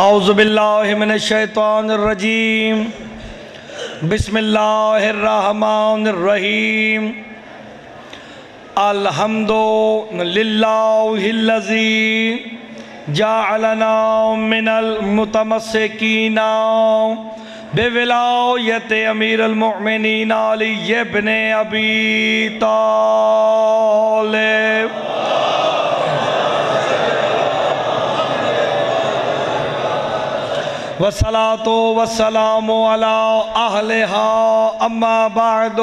اعوذ باللہ من الشیطان الرجیم بسم اللہ الرحمن الرحیم الحمد للہ الذی جعلنا من المتمسکین بولایت امیر المؤمنین علی ابن ابی طالب والصلاة والسلام على أهلها أما بعد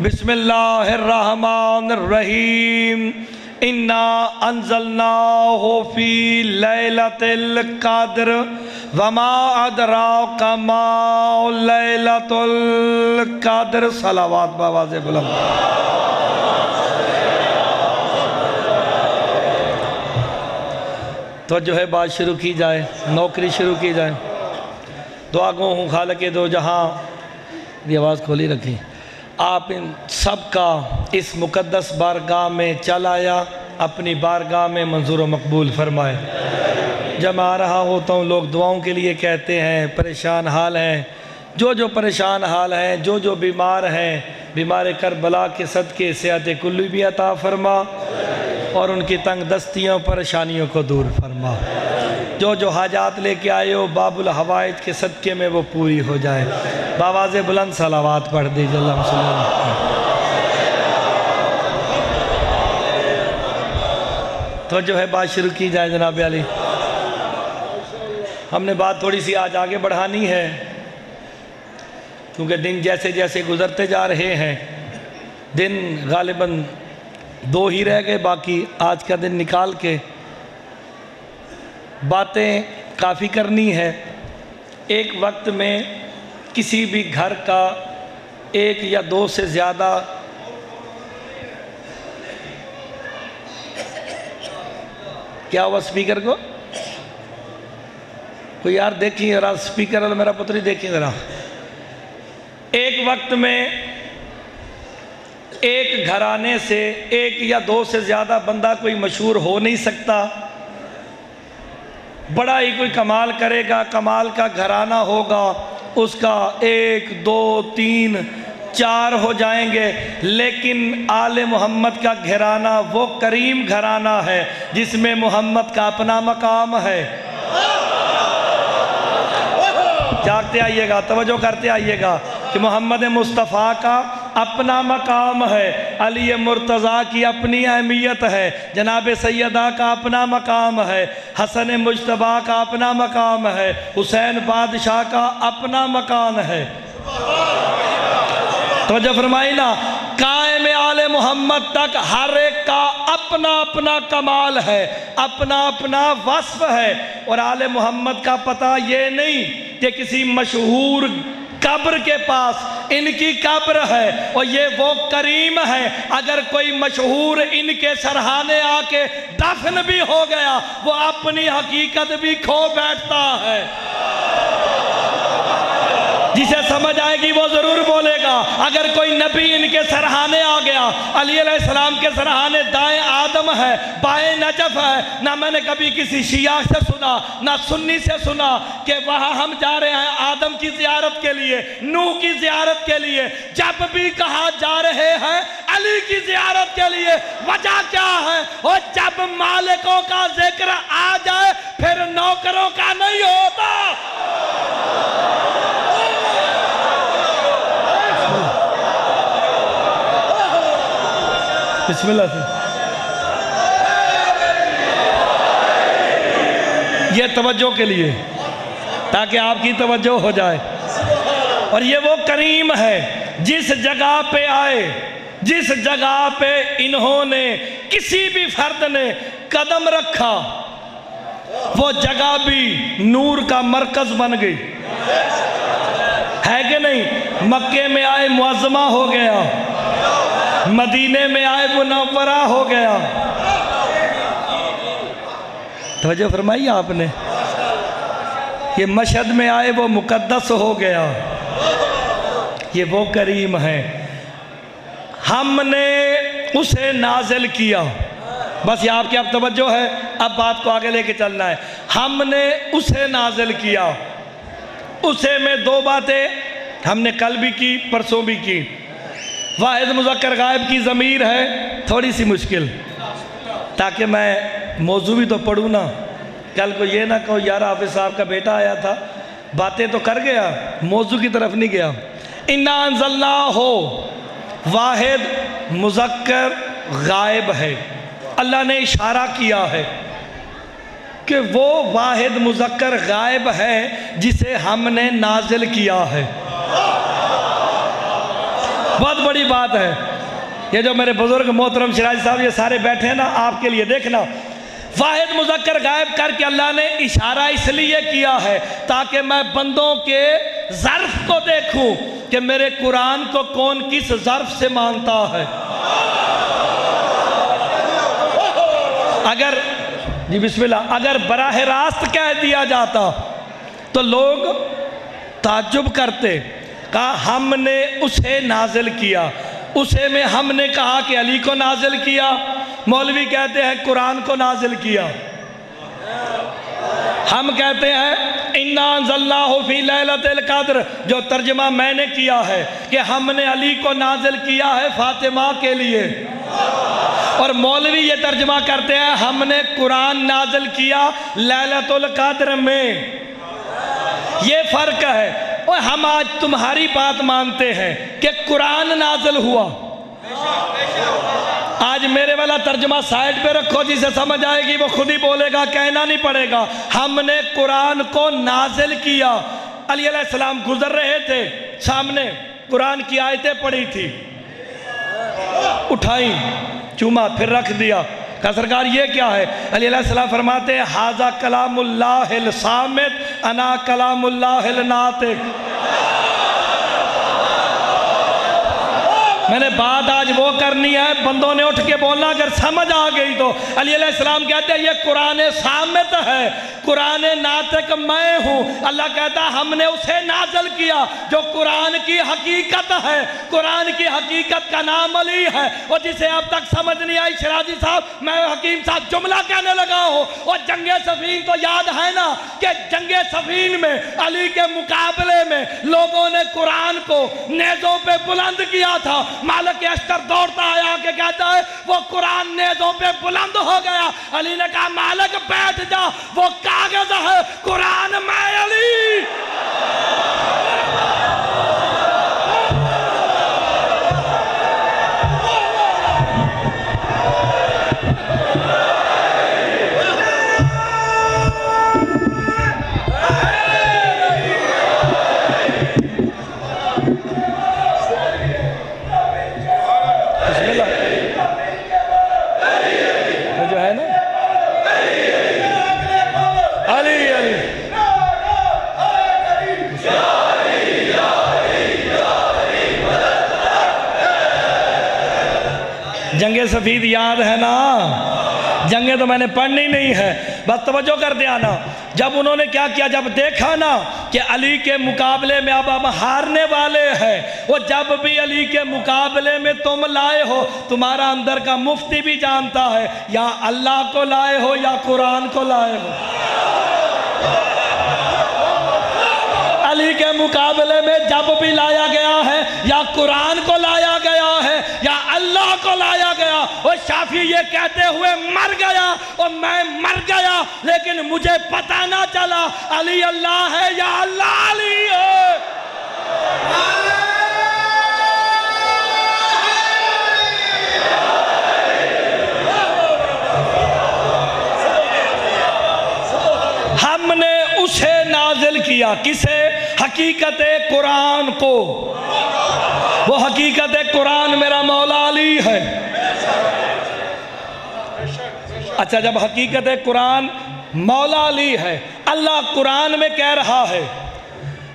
بسم الله الرحمن الرحيم إنا أنزلناه في ليلة القدر وما أدراك ما ليلة القدر صلوات بآواز بلند تو جو ہے بات شروع کی جائے، نوکری شروع کی جائے۔ دعا گو ہوں خالق دو جہاں، یہ آواز کھولی رکھی، آپ ان سب کا اس مقدس بارگاہ میں چل آیا، اپنی بارگاہ میں منظور و مقبول فرمائے۔ جب میں آ رہا ہوتا ہوں لوگ دعاؤں کے لیے کہتے ہیں، پریشان حال ہیں، جو پریشان حال ہیں، جو بیمار ہیں، بیمار کربلا کے صدقے صحت کلی بھی عطا فرما اور ان کی تنگ دستیوں پریشانیوں کو دور فرما۔ جو حاجات لے کے آئے ہو باب الحوائج کے صدقے میں وہ پوری ہو جائے۔ بآواز بلند صلوات پڑھ دیجئے اللہم صلی اللہ علیہ وسلم۔ تو جو ہے بات شروع کی جائے جناب علی۔ ہم نے بات تھوڑی سی آج آگے بڑھانی ہے کیونکہ دن جیسے جیسے گزرتے جا رہے ہیں، دن غالباً 2 ہی رہ گئے، باقی آج کا دن نکال کے باتیں کافی کرنی ہے۔ ایک وقت میں کسی بھی گھر کا 1 یا 2 سے زیادہ کیا ہوا سپیکر کو؟ کوئی یار دیکھیں ذرا سپیکر والا میرا پتری دیکھیں ذرا۔ ایک وقت میں ایک گھرانے سے 1 یا 2 سے زیادہ بندہ کوئی مشہور ہو نہیں سکتا، بڑا ہی کوئی کمال کرے گا، کمال کا گھرانہ ہوگا، اس کا 1 2 3 4 ہو جائیں گے، لیکن آل محمد کا گھرانہ وہ کریم گھرانہ ہے جس میں محمد کا اپنا مقام ہے۔ جاگتے آئیے گا، توجہ کرتے آئیے گا کہ محمد مصطفیٰ کا اپنا مقام ہے، علی مرتضیٰ کی اپنی اہمیت ہے، جناب سیدہ کا اپنا مقام ہے، حسن مجتبیٰ کا اپنا مقام ہے، حسین بادشاہ کا اپنا مقام ہے۔ توجہ فرمائی نا، قائم آل محمد تک ہر ایک کا اپنا اپنا کمال ہے، اپنا اپنا وصف ہے، اور آل محمد کا پتہ یہ نہیں کہ کسی مشہور قبر کے پاس ان کی قبر ہے اور یہ وہ کریم ہے، اگر کوئی مشہور ان کے سرحانے آ کے دفن بھی ہو گیا وہ اپنی حقیقت بھی کھو بیٹھتا ہے۔ جسے سمجھ آئے گی وہ ضرور بولے گا۔ اگر کوئی نبی ان کے سرحانے آ گیا، علی علیہ السلام کے سرحانے دائیں آدم ہے، بائیں نجف ہے، نہ میں نے کبھی کسی شیعہ سے سنا نہ سنی سے سنا کہ وہاں ہم جا رہے ہیں آدم کی زیارت کے لیے، نوح کی زیارت کے لیے۔ جب بھی کہا جا رہے ہیں علی کی زیارت کے لیے، وجہ کیا ہے؟ اور جب مالکوں کا ذکر آ جائے پھر نوکروں کا نہیں ہوتا۔ بسم اللہ سے یہ توجہ کے لیے تاکہ آپ کی توجہ ہو جائے، اور یہ وہ کریم ہے جس جگہ پہ آئے، جس جگہ پہ انہوں نے کسی بھی فرد نے قدم رکھا وہ جگہ بھی نور کا مرکز بن گئی ہے کہ نہیں؟ مکے میں آئے معظمہ ہو گیا، مدینے میں آئے منورہ ہو گیا۔ توجہ فرمائی آپ نے، یہ مشہد میں آئے وہ مقدس ہو گیا۔ یہ وہ کریم ہے، ہم نے اسے نازل کیا۔ بس یہ آپ کی اب توجہ ہے، اب بات کو آگے لے کے چلنا ہے۔ ہم نے اسے نازل کیا. اسے میں دو باتیں ہم نے کل بھی کی، پرسوں بھی کی. واحد مذکر غائب کی ضمیر ہے تھوڑی سی مشکل، تاکہ میں موضوع بھی تو پڑھوں نا. کل کو یہ نہ کہو یار حافظ صاحب کا بیٹا آیا تھا، باتیں تو کر گیا، موضوع کی طرف نہیں گیا. اِنَّا أَنزَلْنَاهُ واحد مذکر غائب ہے. اللہ نے اشارہ کیا ہے کہ وہ واحد مذکر غائب ہے جسے ہم نے نازل کیا ہے. بہت بڑی بات ہے. یہ جو میرے بزرگ محترم شیرازی صاحب یہ سارے بیٹھے ہیں نا، آپ کے لیے دیکھنا، واحد مذکر غائب کر کے اللہ نے اشارہ اس لیے کیا ہے تاکہ میں بندوں کے ظرف کو دیکھوں کہ میرے قرآن کو کون کس ظرف سے مانتا ہے. اگر جی بسم اللہ، اگر براہ راست کہہ دیا جاتا تو لوگ تعجب کرتے. کہا ہم نے اسے نازل کیا، اسے میں ہم نے کہا کہ علی کو نازل کیا. مولوی کہتے ہیں قرآن کو نازل کیا. ہم کہتے ہیں اِنَّا أَنزَلْنَاهُ فِي لَيْلَةِ الْقَدْرِ، جو ترجمہ میں نے کیا ہے کہ ہم نے علی کو نازل کیا ہے فاطمہ کے لیے. اور مولوی یہ ترجمہ کرتے ہیں ہم نے قرآن نازل کیا لیلۃ القدر میں. یہ فرق ہے. اور ہم آج تمہاری بات مانتے ہیں کہ قرآن نازل ہوا. آج میرے والا ترجمہ سائٹ پہ رکھو، جسے سمجھ آئے گی وہ خود ہی بولے گا، کہنا نہیں پڑے گا. ہم نے قرآن کو نازل کیا. علی علیہ السلام گزر رہے تھے، سامنے قرآن کی آیتیں پڑھی تھی، اٹھائیں، چوما، پھر رکھ دیا. کہا سرکار یہ کیا ہے؟ علی علیہ السلام فرماتے ہیں ھذا کلام اللہ الصامت انا کلام اللہ الناطق. میں نے بات آج وہ کرنی ہے، بندوں نے اٹھ کے بولنا اگر سمجھ آ گئی تو. علی علیہ السلام کہتے ہیں یہ قرآن صامت ہے، قرآن ناطق میں ہوں. اللہ کہتا ہے ہم نے اسے نازل کیا جو قرآن کی حقیقت ہے. قرآن کی حقیقت کا نام علی ہے. اور جسے اب تک سمجھ نہیں آئی، شیرازی صاحب میں حکیم صاحب جملہ کہنے لگا ہوں. اور جنگ صفین تو یاد ہے نا کہ جنگ صفین میں علی کے مقابلے میں لوگوں نے قرآن کو نیزوں پہ بلند کیا تھا. مالک اشتر دوڑتا آیا کہ کہتا ہے وہ قرآن نیزوں پہ بلند ہو گیا. علی نے کہا مالک بیٹھ جا، وہ کاغذ ہے، قرآن میں علی. جنگ سفید یاد ہے نا؟ جنگیں تو میں نے پڑھنی نہیں ہے، بس توجہ کر دیا نا. جب انہوں نے کیا کیا، جب دیکھا نا کہ علی کے مقابلے میں اب ہم ہارنے والے ہیں، وہ جب بھی علی کے مقابلے میں تم لائے ہو، تمہارا اندر کا مفتی بھی جانتا ہے یا اللہ کو لائے ہو یا قرآن کو لائے ہو. علی کے مقابلے میں جب بھی لایا گیا ہے یا قرآن کو لایا گیا ہے یا اللہ کو لایا گیا. اور شافعی یہ کہتے ہوئے مر گیا اور میں مر گیا، لیکن مجھے پتہ نہ چلا علی اللہ ہے یا اللہ علی ہے. ہم نے اسے نازل کیا، کسے؟ حقیقت قرآن کو. وہ حقیقت قرآن میرا مولا علی ہے. اچھا، جب حقیقت قرآن مولا علی ہے، اللہ قرآن میں کہہ رہا ہے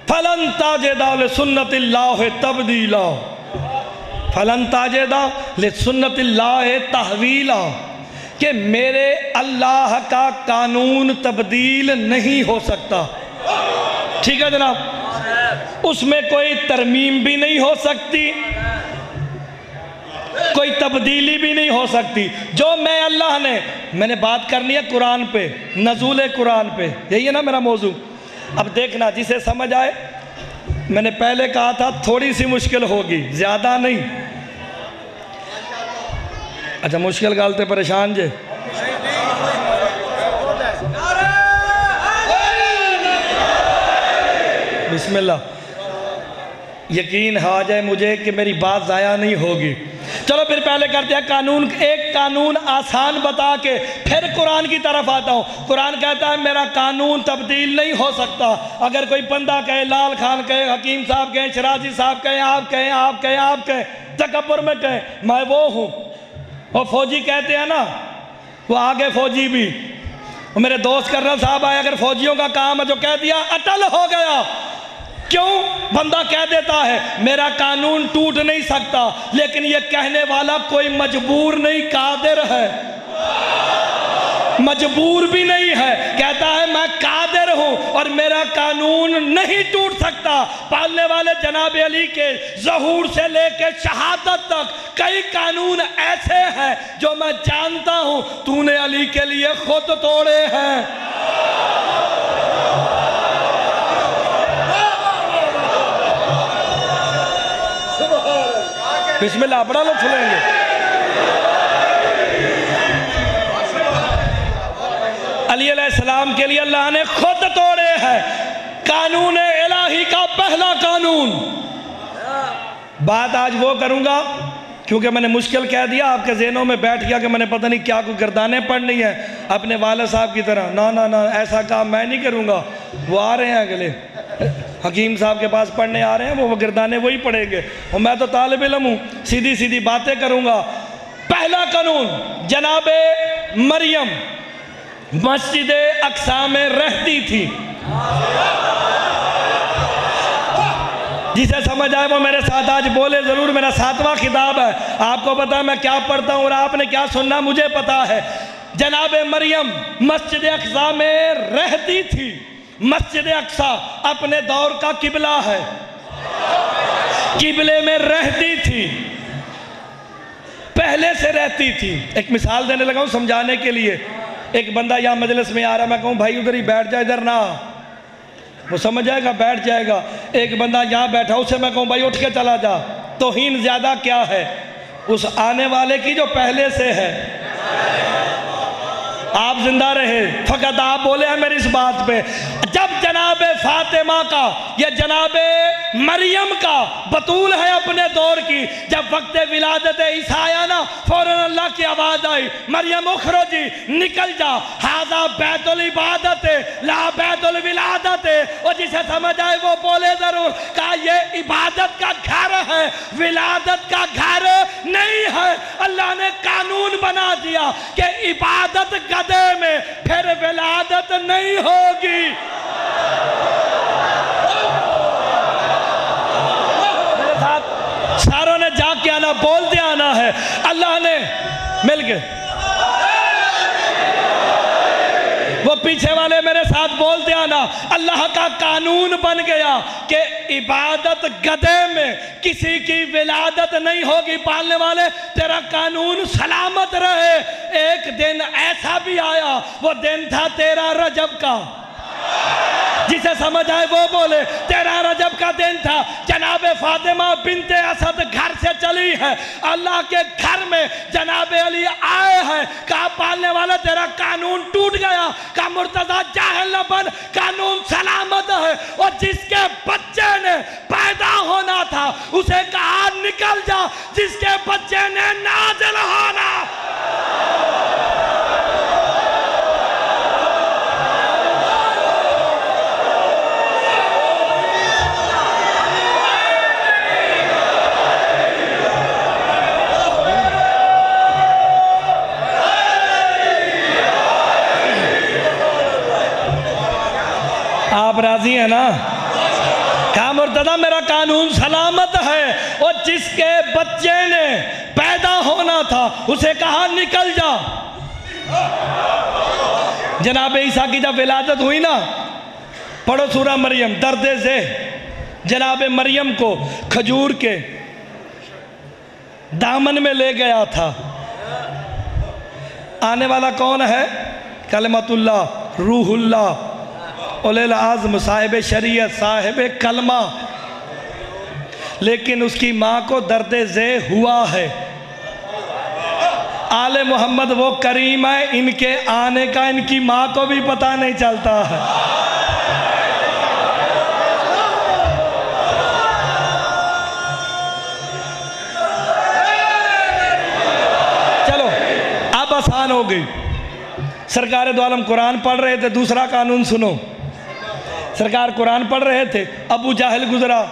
فَلَن تَجِدَ لِسُنَّتِ اللَّهِ تَبْدِيلًا، فَلَن تَجِدَ لِسُنَّتِ اللَّهِ تَحْوِيلًا، کہ میرے اللہ کا قانون تبدیل نہیں ہو سکتا. ٹھیک ہے جناب، اس میں کوئی ترمیم بھی نہیں ہو سکتی، کوئی تبدیلی بھی نہیں ہو سکتی. جو اللہ میں نے بات کرنی ہے قرآن پہ، نزول قرآن پہ، یہی ہے نا میرا موضوع. اب دیکھنا جسے سمجھ آئے، میں نے پہلے کہا تھا تھوڑی سی مشکل ہوگی، زیادہ نہیں. اچھا مشکل گالتے پریشان جے. بسم اللہ. یقین آ جائے مجھے کہ میری بات ضائع نہیں ہوگی. چلو پھر پہلے کرتے ہیں قانون، ایک قانون آسان بتا کے پھر قرآن کی طرف آتا ہوں. قرآن کہتا ہے میرا قانون تبدیل نہیں ہو سکتا. اگر کوئی بندہ کہے، لال خان کہے، حکیم صاحب کہیں، شرازی صاحب کہیں، آپ کہیں، آپ کہیں، آپ کہیں، تکبر میں کہیں میں وہ ہوں. وہ فوجی کہتے ہیں نا، وہ آگے فوجی بھی. میرے دوست کرنل صاحب آئے، اگر فوجیوں کا کام ہے جو کہہ دیا اٹل ہو گیا. کیوں؟ بندہ کہہ دیتا ہے میرا قانون ٹوٹ نہیں سکتا، لیکن یہ کہنے والا کوئی مجبور نہیں، قادر ہے. مجبور بھی نہیں ہے، کہتا ہے میں قادر ہوں اور میرا قانون نہیں ٹوٹ سکتا. پالنے والے جناب علی کے ظہور سے لے کے شہادت تک کئی قانون ایسے ہیں جو میں جانتا ہوں تو نے علی کے لیے خود توڑے ہیں. بسم اللہ. بڑا لوگ سنیں گے. علی علیہ السلام کے لیے اللہ نے خود توڑے ہیں. قانون الہی کا پہلا قانون. بات آج وہ کروں گا کیونکہ میں نے مشکل کہہ دیا، آپ کے ذہنوں میں بیٹھ گیا کہ میں نے پتہ نہیں کیا کوئی گردانیں پڑھنی ہے اپنے والد صاحب کی طرح. نہ ایسا کام میں نہیں کروں گا. وہ آ رہے ہیں اگلے حکیم صاحب کے پاس پڑھنے آ رہے ہیں، وہ گردانے وہی پڑھیں گے اور میں تو طالب علم ہوں، سیدھی سیدھی باتیں کروں گا. پہلا قانون، جناب مریم مسجد اقصی میں رہتی تھی. جسے سمجھ آئے وہ میرے ساتھ آج بولے ضرور. میرا 7واں خطاب ہے. آپ کو پتا ہے میں کیا پڑھتا ہوں اور آپ نے کیا سننا مجھے پتا ہے. جناب مریم مسجد اقصی میں رہتی تھی. مسجد اقصی اپنے دور کا قبلہ ہے. قبلے میں رہتی تھی، پہلے سے رہتی تھی. ایک مثال دینے لگا ہوں سمجھانے کے لیے. ایک بندہ یہاں مجلس میں آ رہا ہے، میں کہوں بھائی ادھر ہی بیٹھ جائے، ادھر نہ. وہ سمجھ جائے گا، بیٹھ جائے گا. ایک بندہ یہاں بیٹھا، اسے میں کہوں بھائی اٹھ کے چلا جا. توہین زیادہ کیا ہے اس آنے والے کی جو پہلے سے ہے. آپ زندہ رہے، فقط آپ بولے ہیں میری اس بات پہ. جب جناب فاطمہ کا، یہ جناب مریم کا بطول ہے اپنے دور کی، جب وقت ولادت عیسیٰ آیا نا، فوراً اللہ کی آواز آئی مریم اخرجی، نکل جا، ھذا بیت العبادت لا بیت الولادت. اور جسے سمجھ آئے وہ بولے ضرور. کہا یہ عبادت کا گھر ہے، ولادت کا گھر نہیں ہے. اللہ نے قانون بنا دیا کہ عبادت گدے میں، پھر ولادت نہیں ہوگی. میرے ساتھ ساروں نے جا کے آنا، بولتے آنا ہے. اللہ نے مل کے، وہ پیچھے والے میرے ساتھ بولتے آنا. اللہ کا قانون بن گیا کہ عبادت گدے میں کسی کی ولادت نہیں ہوگی. پالنے والے تیرا قانون سلامت رہے. ایک دن ایسا بھی آیا، وہ دن تھا 13 رجب کا. جسے سمجھ آئے وہ بولے. 13 رجب کا دن تھا. جناب فاطمہ بنت اسد گھر سے چلی ہے، اللہ کے گھر میں جناب علی آئے ہیں. کہا پالنے والا تیرا قانون ٹوٹ گیا. کہا مرتضیٰ جاہل نہ بن، قانون سلامت ہے. اور جس کے بچے نے پیدا ہونا تھا اسے کہا نکل جا، جس کے بچے نے نازل ہونا. آپ راضی ہیں نا؟ کہا مرتضیٰ میرا قانون سلامت ہے. اور جس کے بچے نے پیدا ہونا تھا اسے کہا نکل جا. جناب عیسیٰ کی جب ولادت ہوئی نا، پڑھو سورہ مریم. درد ذہ جناب مریم کو کھجور کے دامن میں لے گیا تھا۔ آنے والا کون ہے؟ کلمت اللہ، روح اللہ، اولی العزم، صاحب شریعت، صاحب کلمہ، لیکن اس کی ماں کو درد ذہ ہوا ہے۔ آل محمد وہ کریم ہے، ان کے آنے کا ان کی ماں کو بھی پتہ نہیں چلتا ہے۔ چلو اب آسان ہو گئی۔ سرکار دو عالم قرآن پڑھ رہے تھے، دوسرا قانون سنو۔ سرکار قرآن پڑھ رہے تھے، ابو جہل گزرا،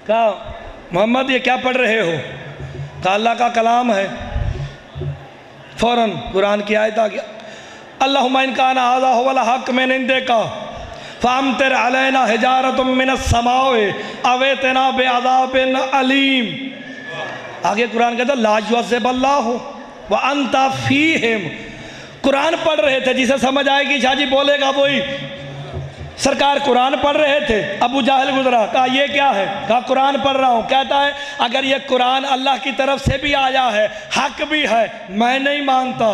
کہا محمد یہ کیا پڑھ رہے ہو؟ کہا اللہ کا کلام ہے۔ فوراً قرآن کی آیت آ گیا، اللہم ان کان ھذا ھو الحق من عندک فامطر علینا حجارۃ من السماء او ائتنا بعذاب علیم۔ آگے قرآن کہتا لا یعذب اللہ وانت فیہم۔ قرآن پڑھ رہے تھے، جسے سمجھ آئے گی شاہ جی بولے گا وہی۔ سرکار قرآن پڑھ رہے تھے، ابو جہل گزرا، کہا یہ کیا ہے؟ کہا قرآن پڑھ رہا ہوں۔ کہتا ہے اگر یہ قرآن اللہ کی طرف سے بھی آیا ہے، حق بھی ہے، میں نہیں مانتا۔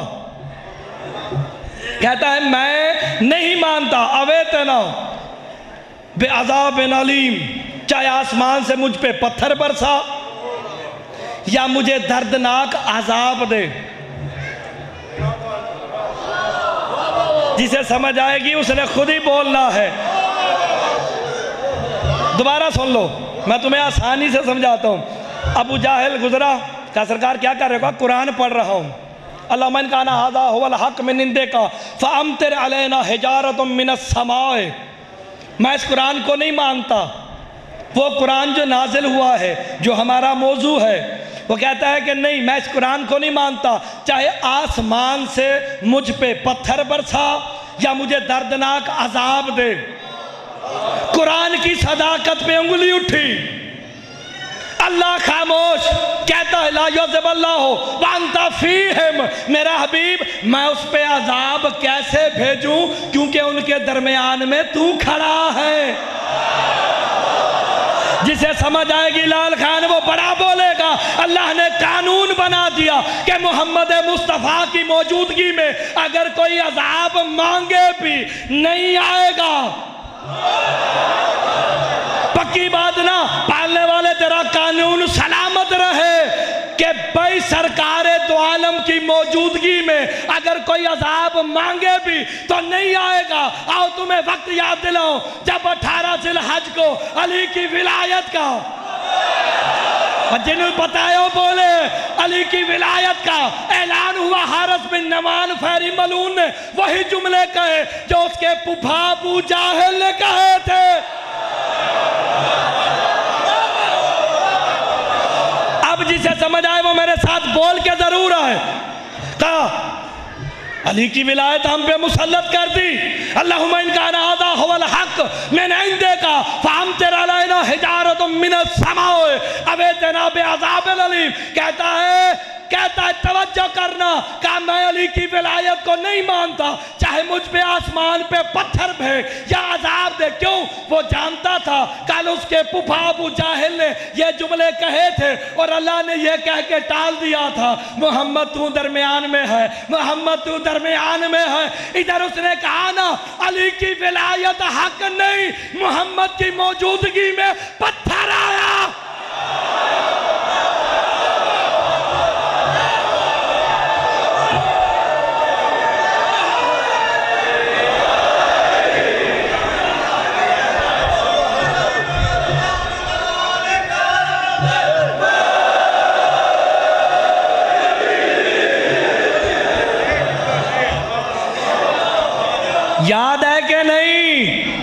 کہتا ہے میں نہیں مانتا، اویتنا بعذاب علیم، چاہے آسمان سے مجھ پہ پتھر برسا یا مجھے دردناک عذاب دے۔ جسے سمجھ آئے گی اس نے خود ہی بولنا ہے۔ دوبارہ سن لو، میں تمہیں آسانی سے سمجھاتا ہوں۔ ابو جاہل گزرا، کہا سرکار کیا کر رہے ہو؟ قرآن پڑھ رہا ہوں۔ اللہم ان کان ھذا ھو الحق من عندک فامطر علینا حجارۃ من السماء۔ میں اس قرآن کو نہیں مانتا، وہ قرآن جو نازل ہوا ہے، جو ہمارا موضوع ہے، وہ کہتا ہے کہ نہیں میں اس قرآن کو نہیں مانتا، چاہے آسمان سے مجھ پہ پتھر برسا یا مجھے دردناک عذاب دے۔ قرآن کی صداقت پہ انگلی اٹھی، اللہ خاموش، کہتا ہے لا یعذب اللہ وانت فیہم۔ میرا حبیب میں اس پہ عذاب کیسے بھیجوں کیونکہ ان کے درمیان میں تو کھڑا ہے۔ جسے سمجھ آئے گی لال خان وہ بڑا بولے گا۔ اللہ نے قانون بنا دیا کہ محمد مصطفیٰ کی موجودگی میں اگر کوئی عذاب مانگے بھی نہیں آئے گا۔ پکی بات نا، پالنے والے تیرا قانون سلامت رہے کہ بھائی سرکار دو عالم کی موجودگی میں اگر کوئی عذاب مانگے بھی تو نہیں آئے گا۔ آؤ تمہیں وقت یاد دلاؤں، جب 18 ذی الحج کو علی کی ولایت کا، جنہوں بتایا بولے، علی کی ولایت کا اعلان ہوا، حارث بن نعمان فہری ملعون نے وہی جملے کہے جو اس کے پھپھا ابو جاہل نے کہے تھے۔ اب جسے سمجھ آئے وہ میرے ساتھ بول کے ضرور آئے۔ کہا علی کی ولایت ہم پہ مسلط کر دی، اللہم ان کان ھذا ھو الحق من عندک فامطر علینا حجارۃ من السماء او ائتنا بعذاب علیم۔ کہتا ہے توجہ کرنا، کہا میں علی کی ولایت کو نہیں مانتا، چاہے مجھ پہ آسمان پہ پتھر پھینک یا عذاب دے۔ کیوں؟ وہ جانتا تھا کل اس کے پھپھا ابو جاہل نے یہ جملے کہے تھے اور اللہ نے یہ کہہ کے ٹال دیا تھا محمد تو درمیان میں ہے، محمد تو درمیان میں ہے۔ ادھر اس نے کہا نا علی کی ولایت حق نہیں، محمد کی موجودگی میں پتھر آیا۔ یاد ہے کہ نہیں؟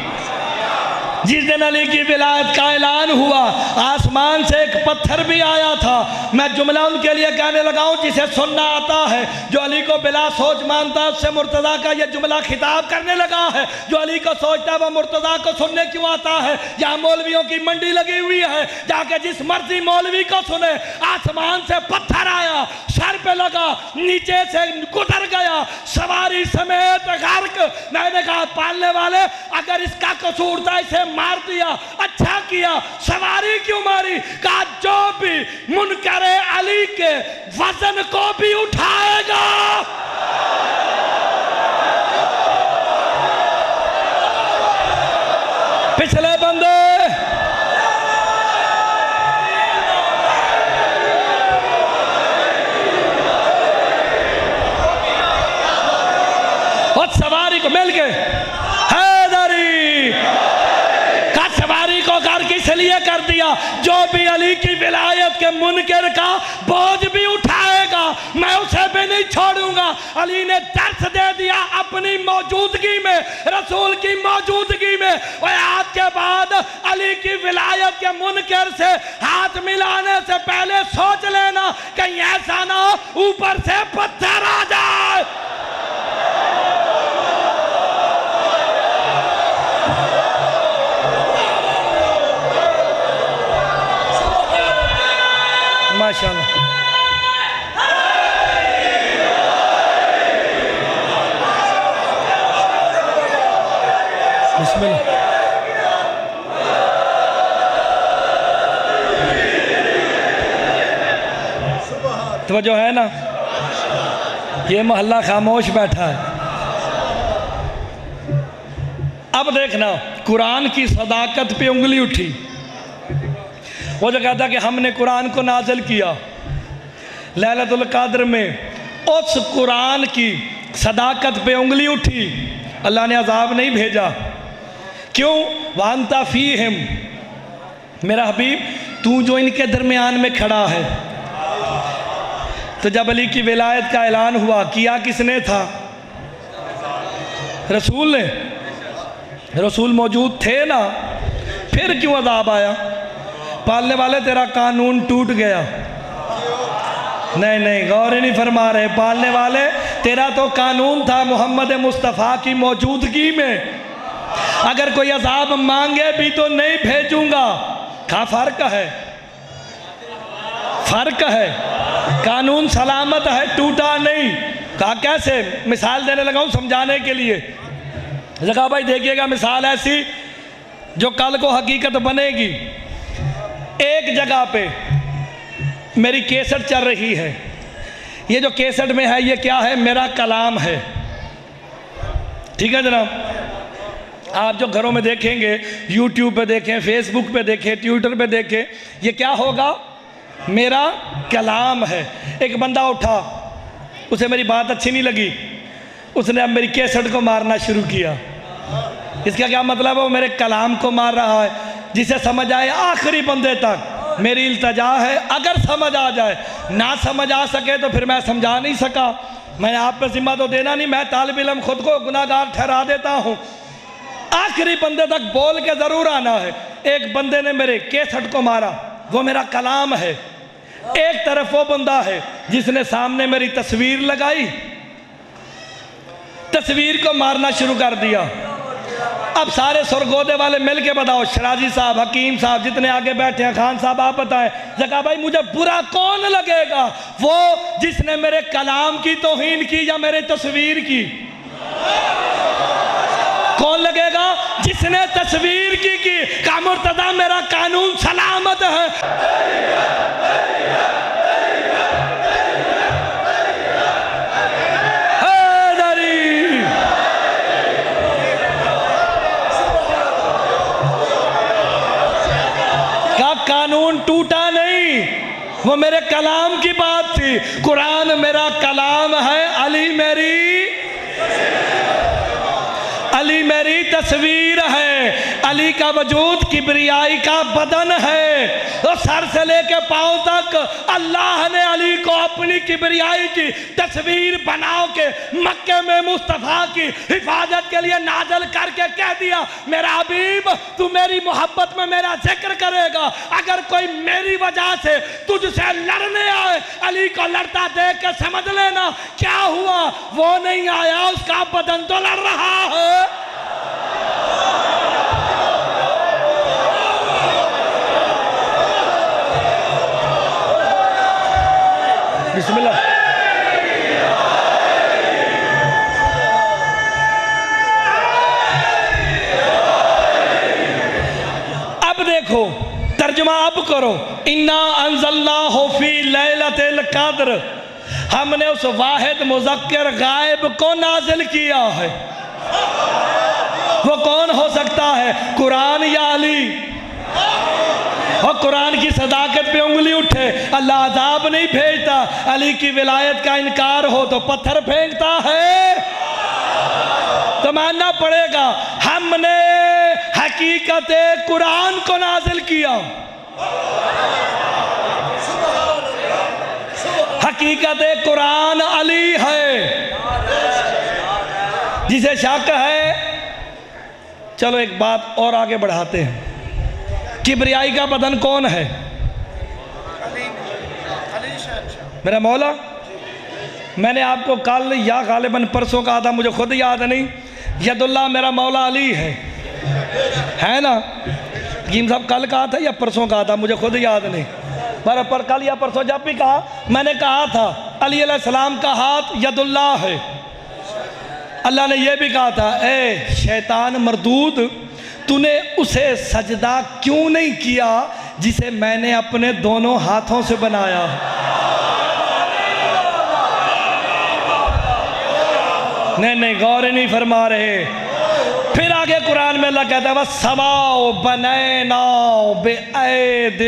جس دن علی کی ولایت کا اعلان ہوا آسمان سے ایک پتھر بھی آیا تھا۔ میں جملہ ان کے لیے کہنے لگا ہوں جسے سننا آتا ہے، جو علی کو بلا سوچ مانتا ہے، اس سے مرتضیٰ کا یہ جملہ خطاب کرنے لگا ہے۔ جو علی کو سوچتا ہے وہ مرتضیٰ کو سننے کیوں آتا ہے؟ یہاں مولویوں کی منڈی لگی ہوئی ہے، جا کے جس مرضی مولوی کو سنے۔ آسمان سے پتھر آیا، سر پہ لگا، نیچے سے گزر گیا، سواری سمیت غرق۔ میں نے کہا پالنے والے اگر اس کا قصور تھا اسے مار دیا، اچھا کیا، سواری کیوں ماری؟ کہا جو بھی منکر علی کے وزن کو بھی اٹھائے گا پچھلے بندے اور سواری کو مل کے حیدری کا سواری کو گھر کس لیے کر دیا؟ جو بھی علی کی ولایت کے منکر کا بوجھ بھی اٹھائے گا میں اسے بھی نہیں چھوڑوں گا۔ علی نے درس دے دیا اپنی موجودگی میں، رسول کی موجودگی میں، اور آج کے بعد علی کی ولایت کے منکر سے ہاتھ ملانے سے پہلے سوچ لینا کہیں ایسا نہ ہو اوپر سے پتھر آ جائے۔ ماشاءاللہ بسم اللہ۔ توجہ ہے نا، یہ محلہ خاموش بیٹھا ہے۔ اب دیکھنا قرآن کی صداقت پہ انگلی اٹھی۔ وہ جو کہتا کہ ہم نے قرآن کو نازل کیا لیلۃ القدر میں، اس قرآن کی صداقت پہ انگلی اٹھی، اللہ نے عذاب نہیں بھیجا۔ کیوں؟ وَأَنْتَ فِيهِمْ، میرا حبیب تو جو ان کے درمیان میں کھڑا ہے۔ تو جب علی کی ولایت کا اعلان ہوا، کیا کس نے تھا؟ رسول نے۔ رسول موجود تھے نا، پھر کیوں عذاب آیا؟ پالنے والے تیرا قانون ٹوٹ گیا۔ نہیں غور ہی نہیں فرما رہے۔ پالنے والے تیرا تو قانون تھا محمد مصطفیٰ کی موجودگی میں، اگر کوئی عذاب مانگے بھی تو نہیں بھیجوں گا۔ کہا فرق ہے، فرق ہے، قانون سلامت ہے، ٹوٹا نہیں۔ کہا کیسے؟ مثال دینے لگا ہوں سمجھانے کے لیے۔ کہا بھائی دیکھیے گا مثال ایسی جو کل کو حقیقت بنے گی۔ ایک جگہ پہ میری کیسٹ چل رہی ہے، یہ جو کیسٹ میں ہے یہ کیا ہے؟ میرا کلام ہے، ٹھیک ہے جناب؟ آپ جو گھروں میں دیکھیں گے، یوٹیوب پہ دیکھیں، فیس بک پہ دیکھیں، ٹویٹر پہ دیکھیں، یہ کیا ہوگا؟ میرا کلام ہے۔ ایک بندہ اٹھا، اسے میری بات اچھی نہیں لگی، اس نے اب میری کیسٹ کو مارنا شروع کیا۔ اس کا کیا مطلب ہے؟ وہ میرے کلام کو مار رہا ہے۔ جسے سمجھ آئے آخری بندے تک میری التجا ہے، اگر سمجھ آ جائے، نہ سمجھ آ سکے تو پھر میں سمجھا نہیں سکا، میں نے آپ پہ ذمہ تو دینا نہیں، میں طالب علم خود کو گناہگار ٹھہرا دیتا ہوں۔ آخری بندے تک بول کے ضرور آنا ہے۔ ایک بندے نے میرے کیسٹ کو مارا، وہ میرا کلام ہے۔ ایک طرف وہ بندہ ہے جس نے سامنے میری تصویر لگائی، تصویر کو مارنا شروع کر دیا۔ اب سارے سرگودے والے مل کے بتاؤ، شرازی صاحب، حکیم صاحب، جتنے آگے بیٹھے ہیں، خان صاحب آپ بتائیں، کہا بھائی مجھے برا کون لگے گا؟ وہ جس نے میرے کلام کی توہین کی یا میرے تصویر کی؟ کون لگے گا؟ جس نے تصویر کی کہا مرتضیٰ میرا قانون سلامت ہے۔ قانون ٹوٹا نہیں، وہ میرے کلام کی بات تھی۔ قرآن میرا کلام ہے، علی میری تصویر ہے، علی کا وجود کبریائی کا بدن ہے، اور سر سے لے کے پاؤں تک اللہ نے علی کو اپنی کبریائی کی تصویر بناؤ کے مکے میں مصطفیٰ کی حفاظت کے لیے نازل کر کے کہہ دیا میرا حبیب تو میری محبت میں میرا ذکر کرے گا، اگر کوئی میری وجہ سے تجھ سے لڑنے آئے علی کو لڑتا دیکھ کے سمجھ لینا کیا ہوا، وہ نہیں آیا، اس کا بدن تو لڑ رہا ہے۔ بسم اللہ۔ دیکھو ترجمہ اب کرو، اِنَّا أَنزَلْنَاهُ فِي لَيْلَةِ الْقَدْرِ، ہم نے اس واحد مذکر غائب کو نازل کیا ہے۔ وہ کون ہو سکتا ہے؟ قرآن یا علی؟ اور قرآن کی صداقت پہ انگلی اٹھے، اللہ عذاب نہیں بھیجتا، علی کی ولایت کا انکار ہو تو پتھر پھینکتا ہے۔ تو ماننا پڑے گا ہم نے حقیقت قرآن کو نازل کیا، حقیقت قرآن علی ہے۔ جسے شک ہے، چلو ایک بات اور آگے بڑھاتے ہیں، کبریائی کا بدن کون ہے؟ میرا مولا، میں نے آپ کو کل یا غالباً پرسوں کہا تھا، مجھے خود یاد نہیں، ید اللہ میرا مولا علی ہے نا؟ حکیم صاحب کل کہا تھا یا پرسوں کہا تھا، مجھے خود یاد نہیں، پر کل یا پرسوں جب بھی کہا، میں نے کہا تھا علی علیہ السلام کا ہاتھ ید اللہ ہے۔ اللہ نے یہ بھی کہا تھا، اے شیطان مردود، تو نے اسے سجدہ کیوں نہیں کیا جسے میں نے اپنے دونوں ہاتھوں سے بنایا؟ نہیں غور نہیں فرما رہے۔ پھر آگے قرآن میں اللہ کہتا ہے وَالسَّمَاءَ بَنَيْنَاهُ بِأَيْدٍ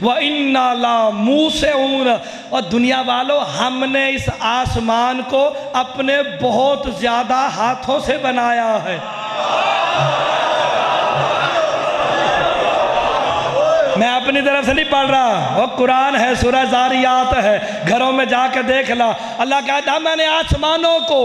وَإِنَّا لَمُوسِعُونَ، اور دنیا والو ہم نے اس آسمان کو اپنے بہت زیادہ ہاتھوں سے بنایا ہے۔ میں اپنی طرف سے نہیں پڑھ رہا، وہ قرآن ہے، سورہ زاریات ہے، گھروں میں جا کے دیکھ لا۔ اللہ کہتا ہے میں نے آسمانوں کو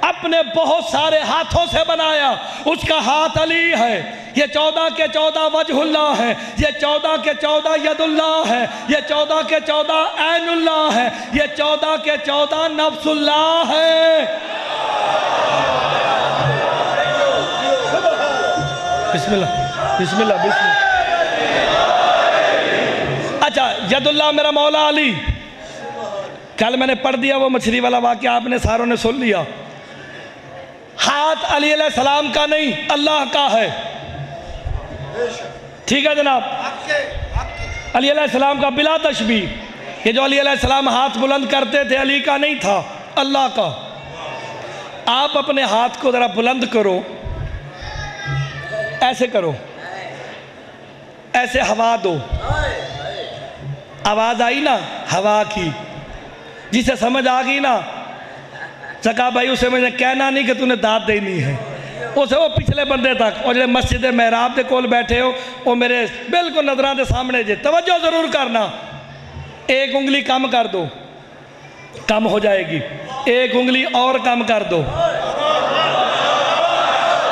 اپنے بہت سارے ہاتھوں سے بنایا، اس کا ہاتھ علی ہے، یہ 14 کے 14 وجہ اللہ ہے، یہ 14 کے 14 ید اللہ ہے، یہ 14 کے 14 عین اللہ ہے، یہ 14 کے 14 نفس اللہ ہے۔ بسم اللہ بسم اللہ بسم اللہ۔ اچھا، ید اللہ میرا مولا علی، کل میں نے پڑھ دیا وہ مچھلی والا واقعہ، آپ نے ساروں نے سن لیا۔ ہاتھ علی علیہ السلام کا نہیں، اللہ کا ہے، ٹھیک ہے جناب؟ علی علیہ السلام کا بلا تشبیہ، یہ جو علی علیہ السلام ہاتھ بلند کرتے تھے علی کا نہیں تھا، اللہ کا۔ آپ اپنے ہاتھ کو ذرا بلند کرو، ایسے کرو، ایسے ہوا دو، آواز آئی نا ہوا کی، جسے سمجھ آ گئی نا، سکا بھائی اسے مجھے کہنا نہیں کہ تو نے داد دینی ہے، اسے وہ پچھلے بندے تک، اور جو مسجد محراب دے کول بیٹھے ہو، وہ میرے بالکل نظران دے سامنے جے توجہ ضرور کرنا، ایک انگلی کم کر دو، کم ہو جائے گی، ایک انگلی اور کم کر دو،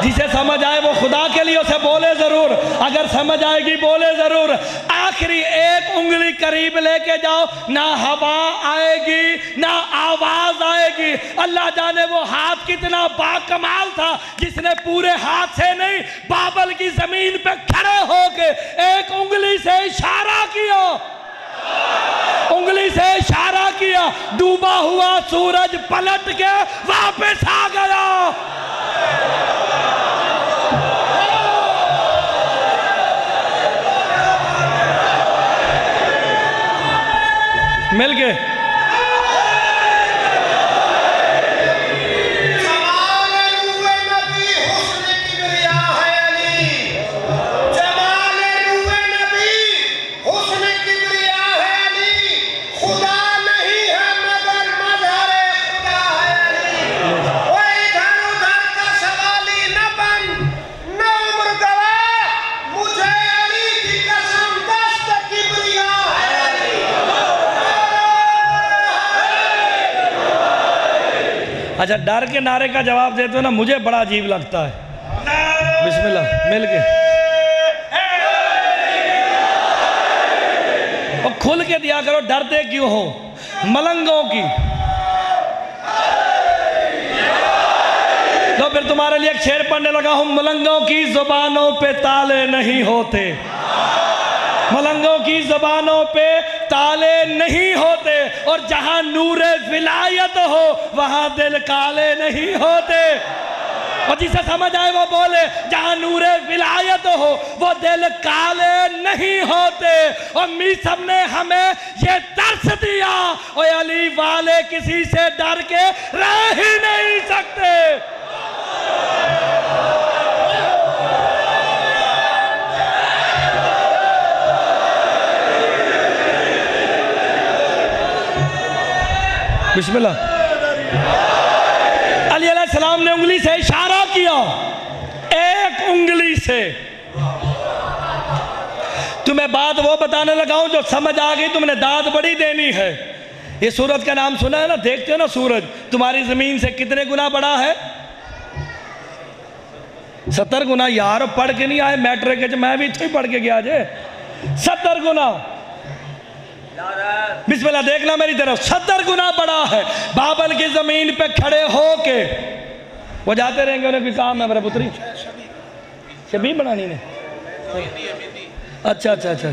جسے سمجھ آئے وہ خدا کے لیے اسے بولے ضرور، اگر سمجھ آئے گی بولے ضرور۔ آخری ایک انگلی قریب لے کے جاؤ، نہ ہوا آئے گی نہ آواز آئے گی۔ اللہ جانے وہ ہاتھ کتنا باکمال تھا جس نے پورے ہاتھ سے نہیں، بابل کی زمین پہ کھڑے ہو کے ایک انگلی سے اشارہ کیا، انگلی سے اشارہ کیا، ڈوبا ہوا سورج پلٹ کے واپس آ گیا۔ مل گئے۔ جمال روح نبی حسن کبریا ہے علی، جمال روح نبی حسن کبریا ہے علی، خدا نہیں ہے مگر مظہر خدا ہے علی۔ وہ ادھر ادھر کا سوالی نہ بن، نہ عمر گواہ، مجھے علی کی قسم دست کبریا ہے علی۔ اچھا، ڈر کے نعرے کا جواب دیتے ہو نا، مجھے بڑا عجیب لگتا ہے۔ بسم اللہ، مل کے اور کھل کے دیا کرو، ڈرتے کیوں ہو؟ ملنگوں کی تو پھر تمہارے لیے ایک شعر پڑھنے لگا ہوں، ملنگوں کی زبانوں پہ تالے نہیں ہوتے، ملنگوں کی زبانوں پہ تالے نہیں ہوتے، اور جہاں نور ولایت ہو وہاں دل کالے نہیں ہوتے۔ اور جسے سمجھ آئے وہ بولے جہاں نور ولایت ہو وہ دل کالے نہیں ہوتے. اور میثم نے ہمیں یہ درس دیا اور علی والے کسی سے ڈر کے رہ ہی نہیں سکتے. بسم اللہ. علی علیہ السلام نے انگلی سے اشارہ کیا, ایک انگلی سے. تمہیں بات وہ بتانے لگا ہوں جو سمجھ آ گئی, تم نے داد بڑی دینی ہے. یہ سورج کا نام سنا ہے نا, دیکھتے ہو نا سورج تمہاری زمین سے کتنے گنا بڑا ہے؟ 70 گنا. یار پڑھ کے نہیں آئے میٹرک کے, میں بھی اتنے ہی پڑھ کے گیا جے. 70 گنا. بسم اللہ دیکھنا میری طرف, 70 گنا بڑا ہے. بابل کی زمین پہ کھڑے ہو کے وہ جاتے رہیں گے, انہیں کوئی کام ہے میرا پتری شبیب بنانی نے. اچھا اچھا اچھا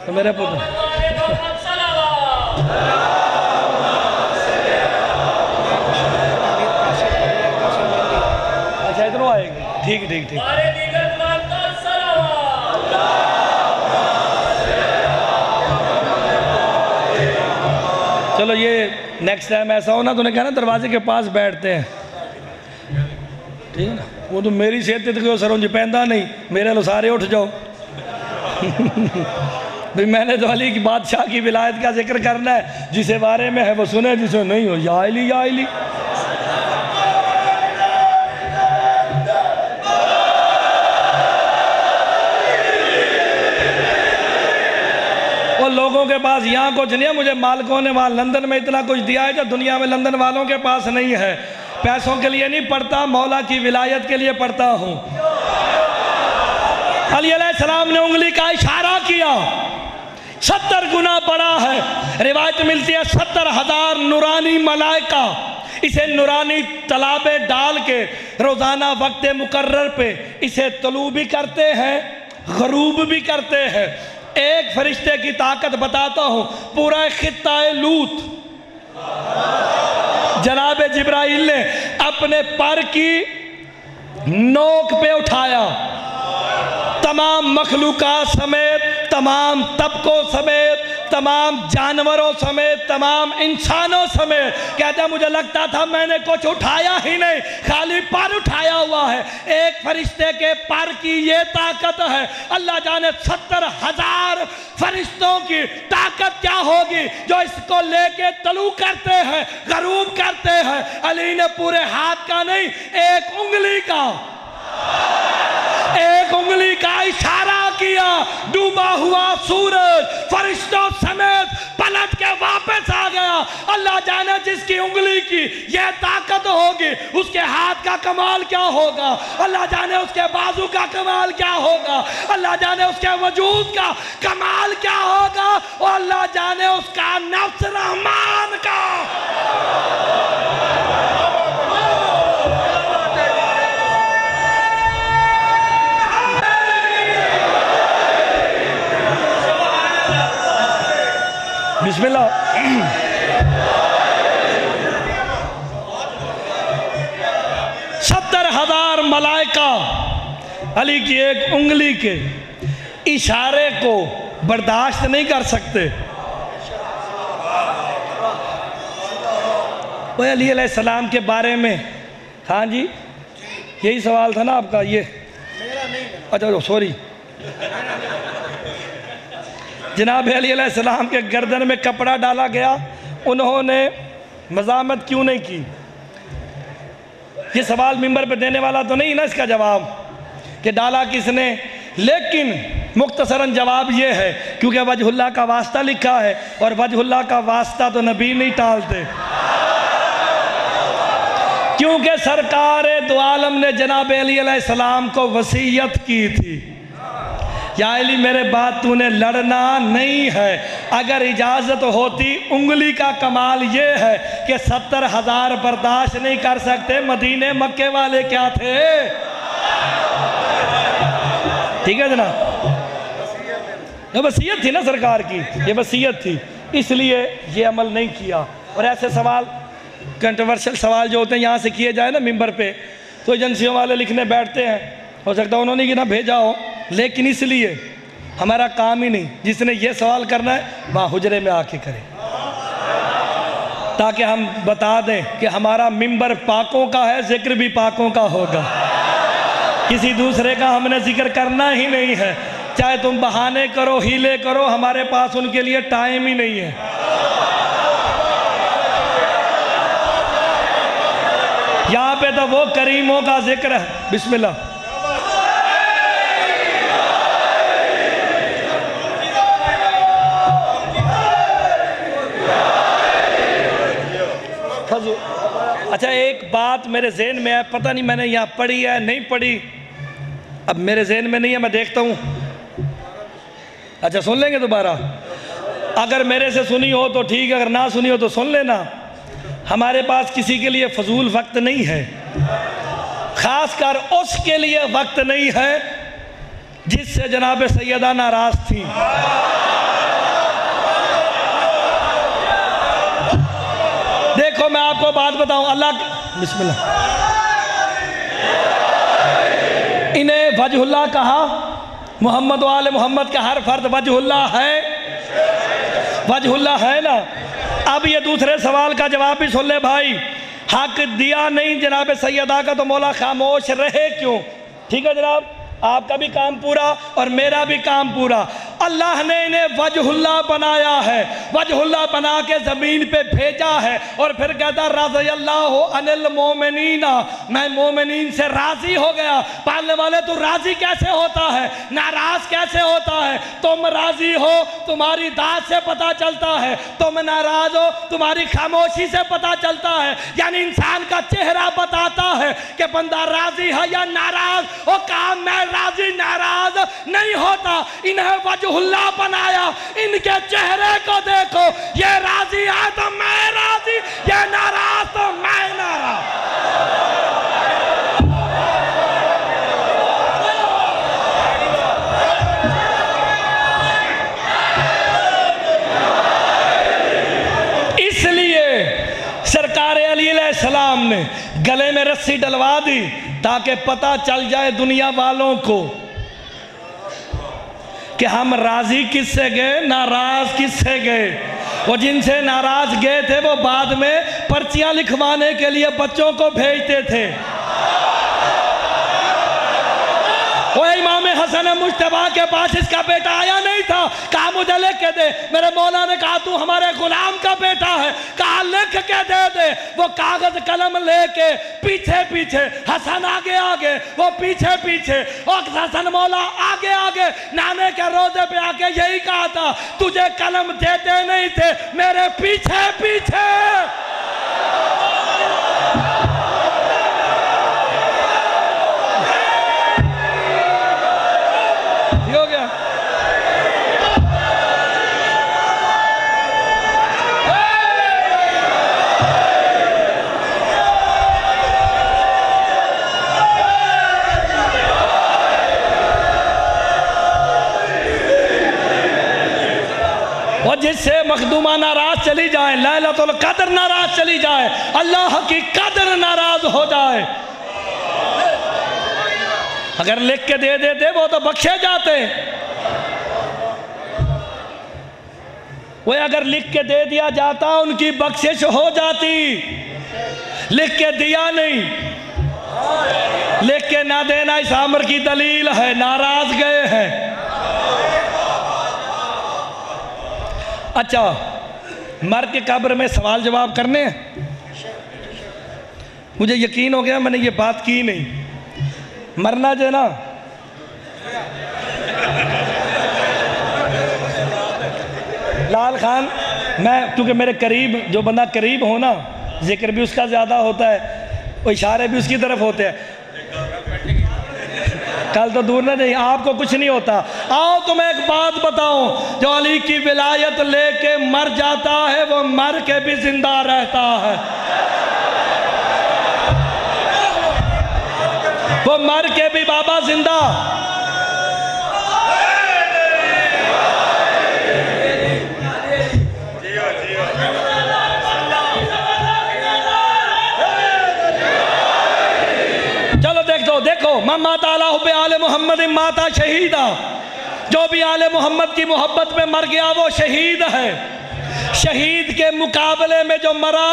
تو میرے پتر اچھا ادھر آئے گی. ٹھیک ٹھیک ٹھیک. چلو یہ نیکسٹ ٹائم ایسا ہو نا تو نے کہا نا دروازے کے پاس بیٹھتے ہیں, ٹھیک ہے نا. وہ تو میری صحت تھی کہ سروں جی پہندہ نہیں, میرے لو سارے اٹھ جاؤ. بھئی میں نے تو علی کی بادشاہ کی ولایت کا ذکر کرنا ہے, جسے بارے میں ہے وہ سنے, جسے نہیں ہو یا علی یا علی. لوگوں کے پاس یہاں کچھ نہیں ہے, مجھے مالکوں نے وہاں لندن میں اتنا کچھ دیا ہے جو دنیا میں لندن والوں کے پاس نہیں ہے. پیسوں کے لیے نہیں پڑھتا, مولا کی ولایت کے لیے پڑھتا ہوں. علی علیہ السلام نے انگلی کا اشارہ کیا, 70 گنا بڑا ہے. روایت ملتی ہے 70,000 نورانی ملائکہ اسے نورانی تالابیں ڈال کے روزانہ وقت مقرر پہ اسے طلوع بھی کرتے ہیں, غروب بھی کرتے ہیں. ایک فرشتے کی طاقت بتاتا ہوں, پورا خطہ لوط جناب جبرائیل نے اپنے پر کی نوک پہ اٹھایا, تمام مخلوقات سمیت, تمام طبقوں سمیت, تمام جانوروں سمیت, تمام انسانوں سمیت. کہتا ہے مجھے لگتا تھا میں نے کچھ اٹھایا ہی نہیں, خالی پر اٹھایا ہوا ہے. ایک فرشتے کے پر کی یہ طاقت ہے. اللہ جانے 70,000 فرشتوں کی طاقت کیا ہوگی جو اس کو لے کے طلوع کرتے ہیں, غروب کرتے ہیں. علی نے پورے ہاتھ کا نہیں, ایک انگلی کا اشارہ کیا. ڈوبا ہوا سورج فرشتوں سمیت پلٹ کے واپس آ گیا. اللہ جانے جس کی انگلی کی یہ طاقت ہوگی اس کے ہاتھ کا کمال کیا ہوگا, اللہ جانے اس کے بازو کا کمال کیا ہوگا, اللہ جانے اس کے وجود کا کمال کیا ہوگا, اور اللہ جانے اس کا نفس رحمان کا. بسم اللہ. 70,000 ملائکہ علی کی ایک انگلی کے اشارے کو برداشت نہیں کر سکتے. وہ علی علیہ السلام کے بارے میں, ہاں جی یہی سوال تھا نا آپ کا, یہ اچھا سوری, جناب علی علیہ السلام کے گردن میں کپڑا ڈالا گیا, انہوں نے مزاحمت کیوں نہیں کی؟ یہ سوال منبر پہ دینے والا تو نہیں نا اس کا جواب کہ ڈالا کس نے, لیکن مختصراً جواب یہ ہے کیونکہ وجہ اللہ کا واسطہ لکھا ہے, اور وجہ اللہ کا واسطہ تو نبی نہیں ٹالتے. کیونکہ سرکار دو عالم نے جناب علی علیہ السلام کو وصیت کی تھی, یا علی میرے بات تو نے لڑنا نہیں ہے. اگر اجازت ہوتی, انگلی کا کمال یہ ہے کہ 70,000 برداشت نہیں کر سکتے. مدینے مکے والے کیا تھے, ٹھیک ہے جناب, یہ وصیت تھی نا سرکار کی, یہ وصیت تھی, اس لیے یہ عمل نہیں کیا. اور ایسے سوال کنٹروورشل سوال جو ہوتے ہیں یہاں سے کیے جائے نا ممبر پہ تو ایجنسیوں والے لکھنے بیٹھتے ہیں، ہو سکتا ہے انہوں نے کہ نہ بھیجا ہو، لیکن اس لیے ہمارا کام ہی نہیں، جس نے یہ سوال کرنا ہے وہاں حجرے میں آ کے کرے، تاکہ ہم بتا دیں کہ ہمارا ممبر پاکوں کا ہے، ذکر بھی پاکوں کا ہوگا، کسی دوسرے کا ہم نے ذکر کرنا ہی نہیں ہے، چاہے تم بہانے کرو ہیلے کرو، ہمارے پاس ان کے لیے ٹائم ہی نہیں ہے۔ یہاں پہ تو وہ کریموں کا ذکر ہے، بسم اللہ۔ اچھا ایک بات میرے ذہن میں ہے، پتہ نہیں میں نے یہاں پڑھی ہے نہیں پڑھی، اب میرے ذہن میں نہیں ہے، میں دیکھتا ہوں، اچھا سن لیں گے دوبارہ، اگر میرے سے سنی ہو تو ٹھیک ہے، اگر نہ سنی ہو تو سن لینا۔ ہمارے پاس کسی کے لیے فضول وقت نہیں ہے، خاص کر اس کے لیے وقت نہیں ہے جس سے جناب سیدہ ناراض تھی۔ دیکھو میں آپ کو بات بتاؤں، اللہ بسم اللہ، انہیں وجہ اللہ کہا، محمد و آل محمد کا ہر فرد وجہ اللہ ہے، وجہ اللہ ہے نا۔ اب یہ دوسرے سوال کا جواب بھی سن لے بھائی، حق دیا نہیں جناب سیدہ کا تو مولا خاموش رہے کیوں؟ ٹھیک ہے جناب، آپ کا بھی کام پورا اور میرا بھی کام پورا۔ اللہ نے انہیں وجہ اللہ بنایا ہے، وجہ اللہ بنا کے زمین پہ بھیجا ہے، اور پھر کہتا رضی اللہ عن المومنین، میں مومنین سے راضی ہو گیا۔ پالنے والے تو راضی کیسے ہوتا ہے، ناراض کیسے ہوتا ہے؟ تم راضی ہو تمہاری داد سے پتا چلتا ہے، تم ناراض ہو تمہاری خاموشی سے پتا چلتا ہے، یعنی انسان کا چہرہ بتاتا ہے کہ بندہ راضی ہے یا ناراض۔ اور کام میں راضی ناراض نہیں ہوتا، انہیں وجہ اللہ بنایا، ان کے چہرے کو دیکھو، یہ راضی ہے تو میں راضی، یہ ناراض تو میں ناراض۔ اس لیے سرکار علی علیہ السلام نے گلے میں رسی ڈلوا دی تاکہ پتہ چل جائے دنیا والوں کو کہ ہم راضی کس سے گئے، ناراض کس سے گئے۔ وہ جن سے ناراض گئے تھے وہ بعد میں پرچیاں لکھوانے کے لیے بچوں کو بھیجتے تھے۔ وہ امام حسن مجتبیٰ کے پاس اس کا بیٹا آیا نہیں تھا، کہا مجھے لکھ کے دے، میرے مولا نے کہا تو ہمارے غلام کا بیٹا ہے، کہا لکھ کے دے دے۔ وہ کاغذ قلم لے کے پیچھے پیچھے، حسن آگے آگے وہ پیچھے پیچھے، اور حسن مولا آگے آگے، نانے کے روزے پہ آگے یہی کہا تھا تجھے قلم دیتے نہیں تھے، میرے پیچھے پیچھے۔ ہو گیا اور جس سے مخدومہ ناراض چلی جائے، لیلۃ القدر ناراض چلی جائے، اللہ کی قدر ناراض ہو جائے، اگر لکھ کے دے دیتے وہ تو بخشے جاتے۔ وہ اگر لکھ کے دے دیا جاتا ان کی بخشش ہو جاتی، لکھ کے دیا نہیں، لکھ کے نہ دینا اس امر کی دلیل ہے، ناراض گئے ہیں۔ اچھا مر کے قبر میں سوال جواب کرنے ہیں؟ مجھے یقین ہو گیا میں نے یہ بات کی نہیں، مرنا جو ہے نا لال خان، میں کیونکہ میرے قریب جو بندہ قریب ہو نا، ذکر بھی اس کا زیادہ ہوتا ہے، وہ اشارے بھی اس کی طرف ہوتے ہیں، کل تو دور نہ جائیں، آپ کو کچھ نہیں ہوتا۔ آؤ تمہیں ایک بات بتاؤں، جو علی کی ولایت لے کے مر جاتا ہے وہ مر کے بھی زندہ رہتا ہے، وہ مر کے بھی بابا زندہ۔ من مات علی حب آل محمد مات شہیدا، جو بھی آل محمد کی محبت میں مر گیا وہ شہید ہے۔ شہید کے مقابلے میں جو مرا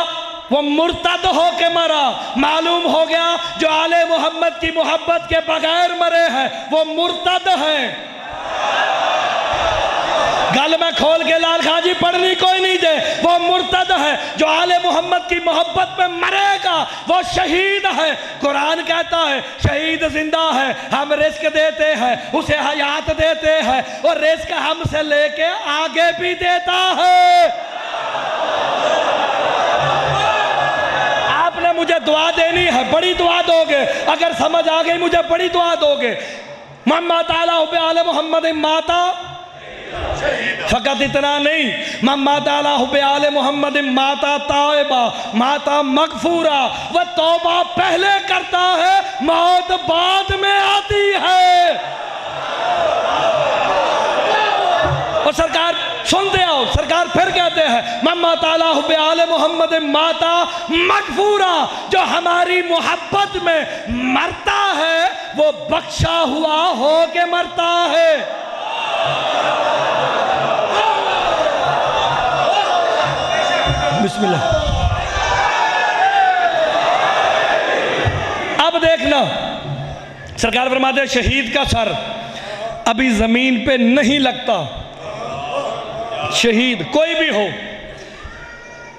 وہ مرتد ہو کے مرا۔ معلوم ہو گیا جو آل محمد کی محبت کے بغیر مرے ہیں وہ مرتد ہیں۔ گل میں کھول کے لال خان جی پڑھنی کوئی نہیں دے، وہ مرتد ہے۔ جو آل محمد کی محبت میں مرے گا وہ شہید ہے۔ قرآن کہتا ہے شہید زندہ ہے، ہم رزق دیتے ہیں، اسے حیات دیتے ہیں، اور رزق ہم سے لے کے آگے بھی دیتا ہے۔ آپ نے مجھے دعا دینی ہے، بڑی دعا دو گے، اگر سمجھ آ گئی مجھے بڑی دعا دو گے۔ من مات علی حب آل محمد ماتا، فقط اتنا نہیں، من مات علی حب آل محمد ماتا تائبہ، ماتا مغفورا۔ وہ توبہ پہلے کرتا ہے، موت بعد میں آتی ہے۔ اور سرکار سنتے آؤ، سرکار پھر کہتے ہیں من مات علی حب آل محمد ماتا مغفورا، جو ہماری محبت میں مرتا ہے وہ بخشا ہوا ہو کے مرتا ہے۔ بسم اللہ۔ اب دیکھنا، سرکار فرماتے ہیں شہید کا سر ابھی زمین پہ نہیں لگتا۔ شہید کوئی بھی ہو،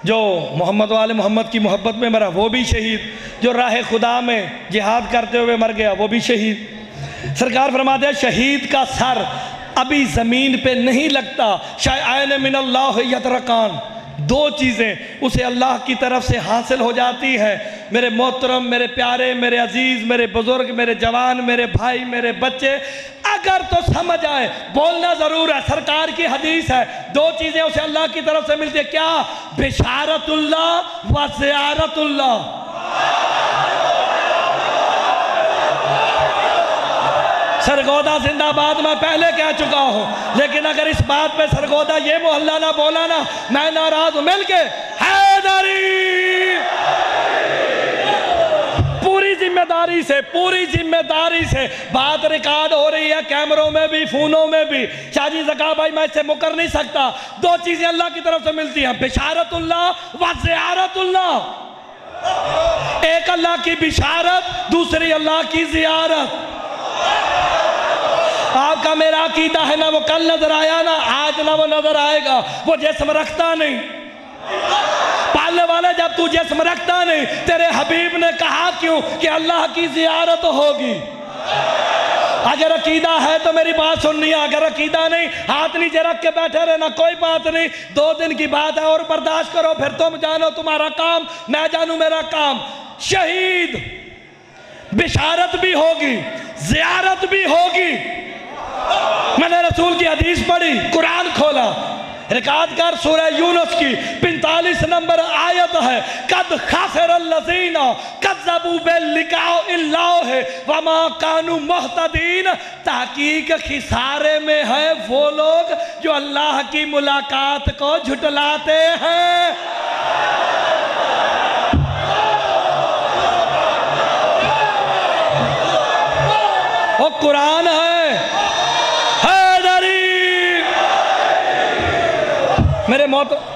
جو محمد و آل محمد کی محبت میں مرا وہ بھی شہید، جو راہ خدا میں جہاد کرتے ہوئے مر گیا وہ بھی شہید۔ سرکار فرماتے ہیں شہید کا سر ابھی زمین پہ نہیں لگتا۔ شیئین من اللہ یترکان، دو چیزیں اسے اللہ کی طرف سے حاصل ہو جاتی ہے۔ میرے محترم، میرے پیارے، میرے عزیز، میرے بزرگ، میرے جوان، میرے بھائی، میرے بچے، اگر تو سمجھ آئے، بولنا ضرور ہے، سرکار کی حدیث ہے، دو چیزیں اسے اللہ کی طرف سے ملتی ہیں، کیا؟ بشارت اللہ و زیارت اللہ۔ سرگودہ زندہ باد میں پہلے کہہ چکا ہوں، لیکن اگر اس بات پہ سرگودہ یہ محلہ نہ بولا نا، میں ناراض ہوں۔ مل کے حیدری! پوری ذمہ داری سے بات ریکارڈ ہو رہی ہے، کیمروں میں بھی، فونوں میں بھی۔ شاہ جی زکا بھائی میں اس سے مکر نہیں سکتا، دو چیزیں اللہ کی طرف سے ملتی ہیں، بشارت اللہ و زیارت اللہ۔ ایک اللہ کی بشارت، دوسری اللہ کی زیارت۔ آپ کا میرا عقیدہ ہے، نہ وہ کل نظر آیا نہ آج نہ وہ نظر آئے گا، وہ جسم رکھتا نہیں۔ پالنے والے جب تو جسم رکھتا نہیں، تیرے حبیب نے کہا کیوں کہ اللہ کی زیارت ہوگی۔ اگر عقیدہ ہے تو میری بات سننی ہے، اگر عقیدہ نہیں ہاتھ نیچے رکھ کے بیٹھے رہنا، کوئی بات نہیں، 2 دن کی بات ہے اور برداشت کرو، پھر تم جانو تمہارا کام، میں جانوں میرا کام۔ شہید بشارت بھی ہوگی، زیارت بھی ہوگی۔ میں نے رسول کی حدیث پڑھی، قرآن کھولا، ریکارڈ کر، سورہ یونس کی 45 نمبر آیت ہے، قد خسر الذین کذبوا بلقاء اللہ وما کانوا مہتدین۔ تحقیق خسارے میں ہے وہ لوگ جو اللہ کی ملاقات کو جھٹلاتے ہیں۔ وہ قرآن ہے۔ میرے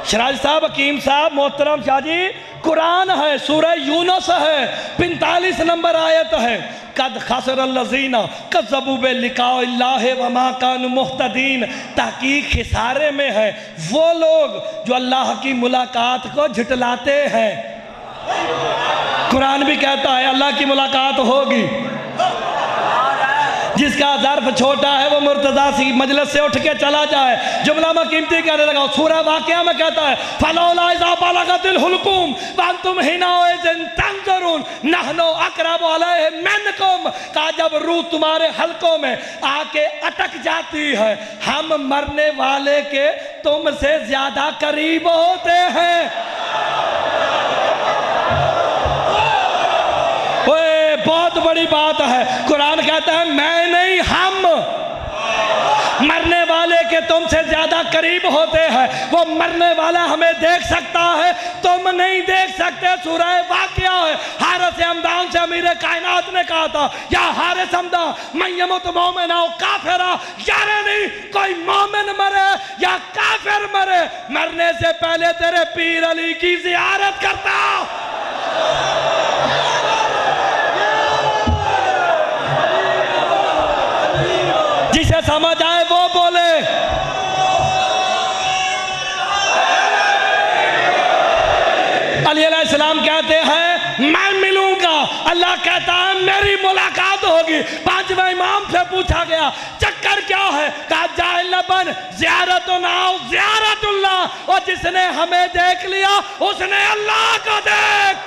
شراج صاحب، حکیم صاحب، محترم شاہ جی، قرآن ہے، سورہ یونس ہے، 45 نمبر آیت ہے، قد خسر الذین کذبوا بلقاء اللہ وما کانوا مہتدین۔ تحقیق خسارے میں ہے وہ لوگ جو اللہ کی ملاقات کو جھٹلاتے ہیں۔ قرآن بھی کہتا ہے اللہ کی ملاقات ہوگی۔ جس کا ظرف چھوٹا ہے وہ مرتضیٰ سی مجلس سے اٹھ کے چلا جائے۔ جملہ میں قیمتی کہنے لگا، سورہ واقعہ میں کہتا ہے فَلَوْلَا إِذَا بَلَغَتِ الْحُلْقُومَ وَأَنْتُمْ حِينَئِذٍ تَنظُرُونَ نَحْنُ أَقْرَبُ إِلَيْهِ مِنْكُمْ۔ کہا جب روح تمہارے حلقوں میں آ کے اٹک جاتی ہے، ہم مرنے والے کے تم سے زیادہ قریب ہوتے ہیں۔ بہت بڑی بات ہے، قرآن کہتا ہے میں نہیں، ہم مرنے والے کے تم سے زیادہ قریب ہوتے ہیں۔ وہ مرنے والا ہمیں دیکھ سکتا ہے، تم نہیں دیکھ سکتے۔ سورہ واقعہ ہے، حارث ہمدان سے امیر کائنات نے کہا تھا یا حارث حمدہ من یمت مومنا و کافرہ، یارے نہیں کوئی مومن مرے یا کافر مرے، مرنے سے پہلے تیرے پیر علی کی زیارت کرتا۔ جسے سمجھ آئے وہ بولے۔ علی علیہ السلام کہتے ہیں میں ملوں گا، اللہ کہتا ہے میری ملاقات ہوگی۔ پانچویں امام سے پوچھا گیا چکر کیا ہے؟ کہا جاہل نہ بن، زیارتنا زیارت اللہ، اور جس نے ہمیں دیکھ لیا اس نے اللہ کو دیکھ۔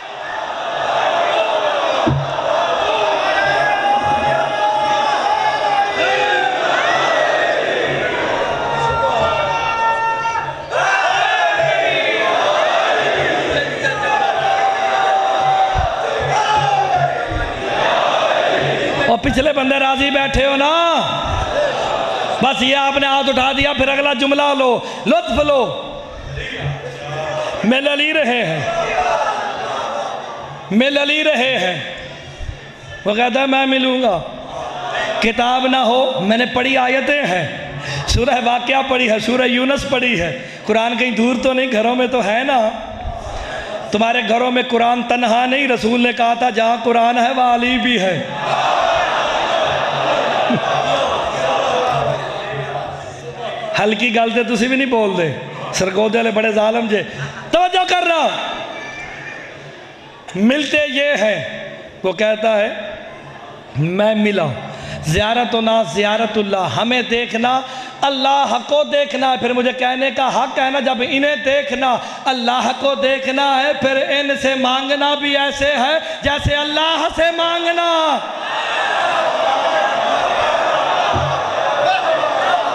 اور پچھلے بندے راضی بیٹھے ہو نا؟ بس یہ آپ نے ہاتھ اٹھا دیا، پھر اگلا جملہ لو، لطف لو۔ مل علی رہے ہیں، مل علی رہے ہیں۔ وہ کہتا ہے میں ملوں گا، کتاب نہ ہو، میں نے پڑھی آیتیں ہیں، سورہ واقعہ پڑھی ہے، سورہ یونس پڑھی ہے، قرآن کہیں دور تو نہیں، گھروں میں تو ہے نا۔ تمہارے گھروں میں قرآن تنہا نہیں، رسول نے کہا تھا جہاں قرآن ہے وہاں علی بھی ہے۔ ہلکی گل تے تسی بھی نہیں بول دے، سرگودے والے بڑے ظالم جے۔ توجہ کر رہا، ملتے یہ ہے، وہ کہتا ہے میں ملا، زیارتنا زیارت اللہ، ہمیں دیکھنا اللہ کو دیکھنا ہے، پھر مجھے کہنے کا حق ہے نا، جب انہیں دیکھنا اللہ کو دیکھنا ہے، پھر ان سے مانگنا بھی ایسے ہے جیسے اللہ سے مانگنا۔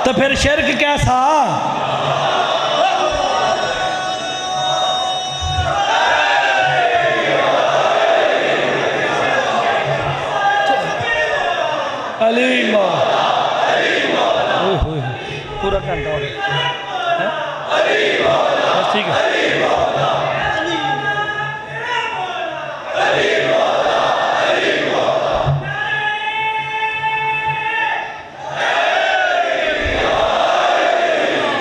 تو پھر شرک کیسا؟ علی ماں پورا گھنٹہ ہو گیا، بس ٹھیک ہے۔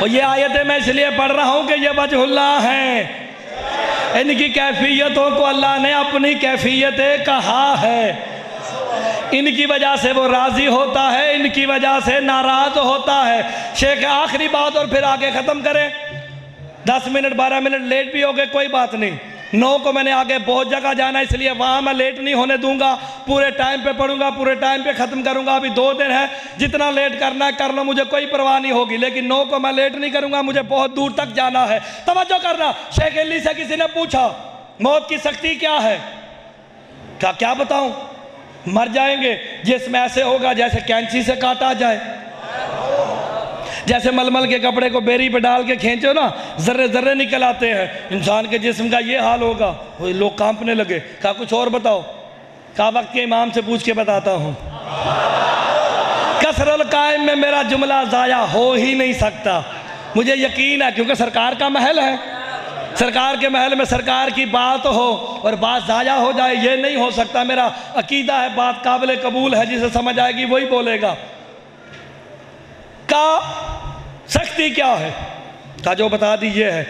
اور یہ آیتیں میں اس لیے پڑھ رہا ہوں کہ یہ وجہ اللہ ہیں، ان کی کیفیتوں کو اللہ نے اپنی کیفیتیں کہا ہے، ان کی وجہ سے وہ راضی ہوتا ہے، ان کی وجہ سے ناراض ہوتا ہے۔ شیخ آخری بات اور پھر آگے ختم کریں، 10 منٹ 12 منٹ لیٹ بھی ہوگے کوئی بات نہیں، 9 کو میں نے آگے بہت جگہ جانا، اس لیے وہاں میں لیٹ نہیں ہونے دوں گا، پورے ٹائم پہ پڑھوں گا، پورے ٹائم پہ ختم کروں گا۔ ابھی 2 دن ہے، جتنا لیٹ کرنا ہے کر لو، مجھے کوئی پرواہ نہیں ہوگی، لیکن 9 کو میں لیٹ نہیں کروں گا، مجھے بہت دور تک جانا ہے۔ توجہ کرنا، شیخ علی سے کسی نے پوچھا موت کی سختی کیا ہے؟ کیا بتاؤں؟ مر جائیں گے، جسم ایسے ہوگا جیسے کینچی سے کاٹا جائے، جیسے ململ کے کپڑے کو بیری پہ ڈال کے کھینچو نا، ذرے ذرے نکل آتے ہیں، انسان کے جسم کا یہ حال ہوگا۔ وہ لوگ کانپنے لگے، کہا کچھ اور بتاؤ؟ کہا وقت کے امام سے پوچھ کے بتاتا ہوں۔ کسر القائم میں میرا جملہ ضائع ہو ہی نہیں سکتا، مجھے یقین ہے، کیونکہ سرکار کا محل ہے، سرکار کے محل میں سرکار کی بات ہو اور بات ضائع ہو جائے، یہ نہیں ہو سکتا۔ میرا عقیدہ ہے بات قابل قبول ہے، جسے سمجھ آئے گی وہی بولے گا۔ کہا سختی کیا ہے؟ کہا جو بتا دیجئے ہے۔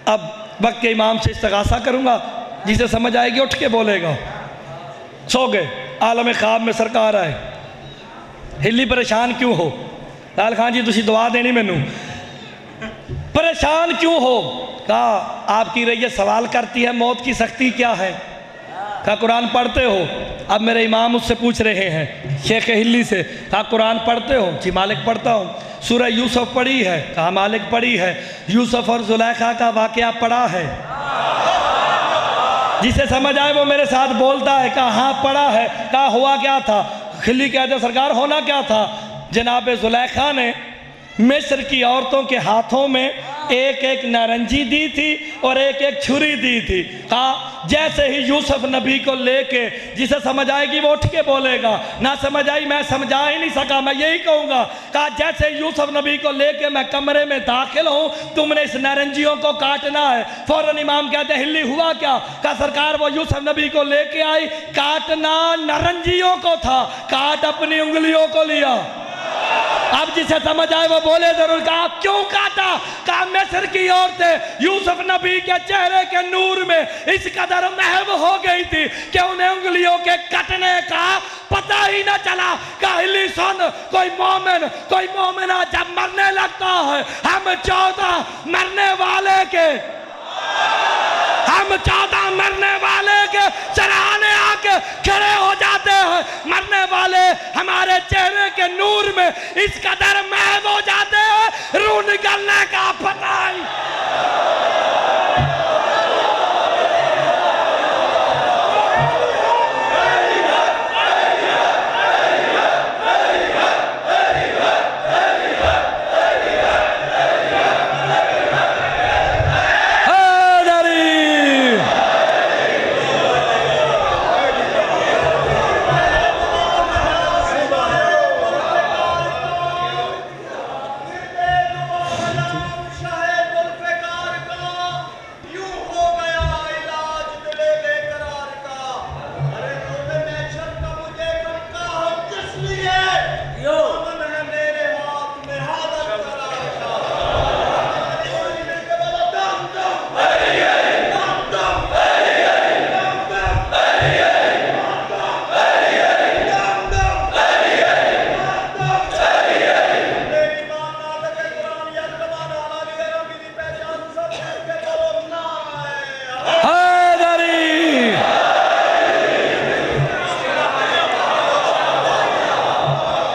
اب وقت کے امام سے استغاثہ کروں گا، جسے سمجھ آئے گی اٹھ کے بولے گا۔ سو گئے، عالم خواب میں سرکار آئے، ہلی پریشان کیوں ہو؟ لال خان جی تسی دعا دینی مینوں، پریشان کیوں ہو؟ کہا آپ کی ریت سوال کرتی ہے موت کی سختی کیا ہے؟ کہا قرآن پڑھتے ہو؟ اب میرے امام اس سے پوچھ رہے ہیں، شیخ ہلی سے۔ کہا قرآن پڑھتے ہو؟ جی مالک پڑھتا ہوں۔ سورہ یوسف پڑھی ہے؟ کہا مالک پڑھی ہے۔ یوسف اور زلیخا کا واقعہ پڑھا ہے؟ جسے سمجھ آئے وہ میرے ساتھ بولتا ہے۔ کہا ہاں پڑھا ہے۔ کہا ہوا کیا تھا؟ ہلی کہتے سرکار ہونا کیا تھا؟ جناب زلیخا نے مصر کی عورتوں کے ہاتھوں میں ایک ایک نارنجی دی تھی اور ایک ایک چھری دی تھی. کہا جیسے ہی یوسف نبی کو لے کے جسے سمجھ آئے گی وہ اٹھ کے بولے گا, نہ سمجھ آئی میں سمجھا ہی نہیں سکا, میں یہی کہوں گا. کہا جیسے یوسف نبی کو لے کے میں کمرے میں داخل ہوں تم نے اس نارنجیوں کو کاٹنا ہے. فوراً امام کہتے ہیں ہلی ہوا کیا؟ کہا سرکار وہ یوسف نبی کو لے کے آئی, کاٹنا نارنجیوں کو تھا, کاٹ اپنی انگلیوں کو لیا. اب جسے سمجھ آئے وہ بولے ضرور. کہا کیوں کاٹا؟ کہا مصر کی عورتیں یوسف نبی کے چہرے کے نور میں اس قدر محو ہو گئی تھی کہ انہیں انگلیوں کے کٹنے کا پتہ ہی نہ چلا. کہا ہلی سن, کوئی مومنہ جب مرنے لگتا ہے ہم 14 مرنے والے کے سرانے آ کے کھڑے ہو جاتے ہیں. مرنے والے ہمارے چہرے کے نور میں اس قدر محو ہو جاتے ہیں روح نکلنے کا پتہ ہی.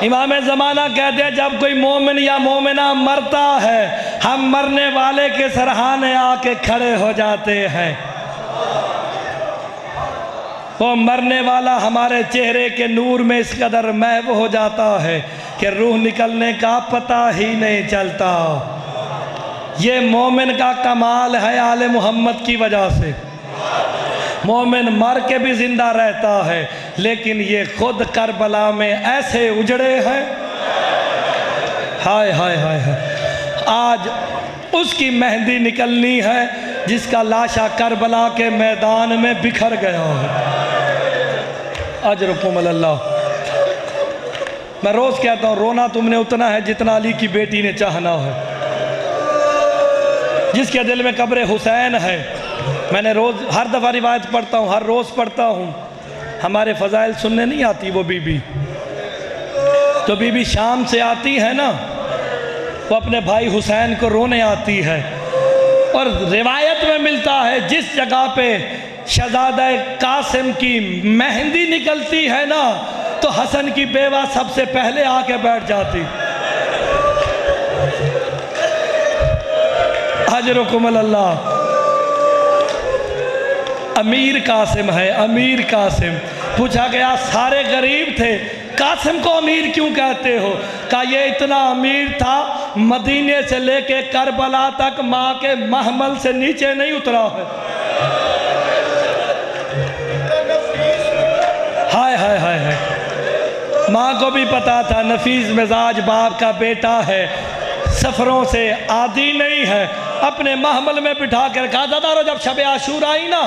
امام زمانہ کہتے ہیں جب کوئی مومن یا مومنہ مرتا ہے ہم مرنے والے کے سرہانے آ کے کھڑے ہو جاتے ہیں. وہ مرنے والا ہمارے چہرے کے نور میں اس قدر محو ہو جاتا ہے کہ روح نکلنے کا پتہ ہی نہیں چلتا. یہ مومن کا کمال ہے آل محمد کی وجہ سے. مومن مر کے بھی زندہ رہتا ہے لیکن یہ خود کربلا میں ایسے اجڑے ہیں. ہائے ہائے ہائے ہائے. آج اس کی مہندی نکلنی ہے جس کا لاشا کربلا کے میدان میں بکھر گیا ہے. اجرکم اللہ. میں روز کہتا ہوں رونا تم نے اتنا ہے جتنا علی کی بیٹی نے چاہنا ہے. جس کے دل میں قبر حسین ہے, میں نے روز ہر دفعہ روایت پڑھتا ہوں, ہر روز پڑھتا ہوں, ہمارے فضائل سننے نہیں آتی. وہ بی بی تو بی بی شام سے آتی ہے نا, وہ اپنے بھائی حسین کو رونے آتی ہے. اور روایت میں ملتا ہے جس جگہ پہ شہزادہ قاسم کی مہندی نکلتی ہے نا تو حسن کی بیوہ سب سے پہلے آ کے بیٹھ جاتی. اجرکم اللہ. امیر قاسم ہے, امیر قاسم. پوچھا گیا سارے غریب تھے, قاسم کو امیر کیوں کہتے ہو؟ کہا یہ اتنا امیر تھا مدینے سے لے کے کربلا تک ماں کے محمل سے نیچے نہیں اترا ہے. ہائے ہائے ہائے ہائے. ماں کو بھی پتا تھا نفیس مزاج باپ کا بیٹا ہے, سفروں سے عادی نہیں ہے. اپنے محمل میں بٹھا کر کہا دادارو جب شب عاشور آئی نا,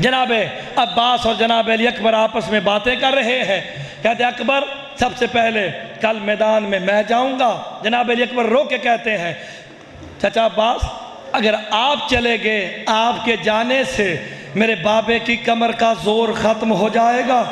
جناب عباس اور جناب علی اکبر آپس میں باتیں کر رہے ہیں. کہتے اکبر سب سے پہلے کل میدان میں جاؤں گا. جناب علی اکبر رو کے کہتے ہیں چچا عباس اگر آپ چلے گئے آپ کے جانے سے میرے بابے کی کمر کا زور ختم ہو جائے گا.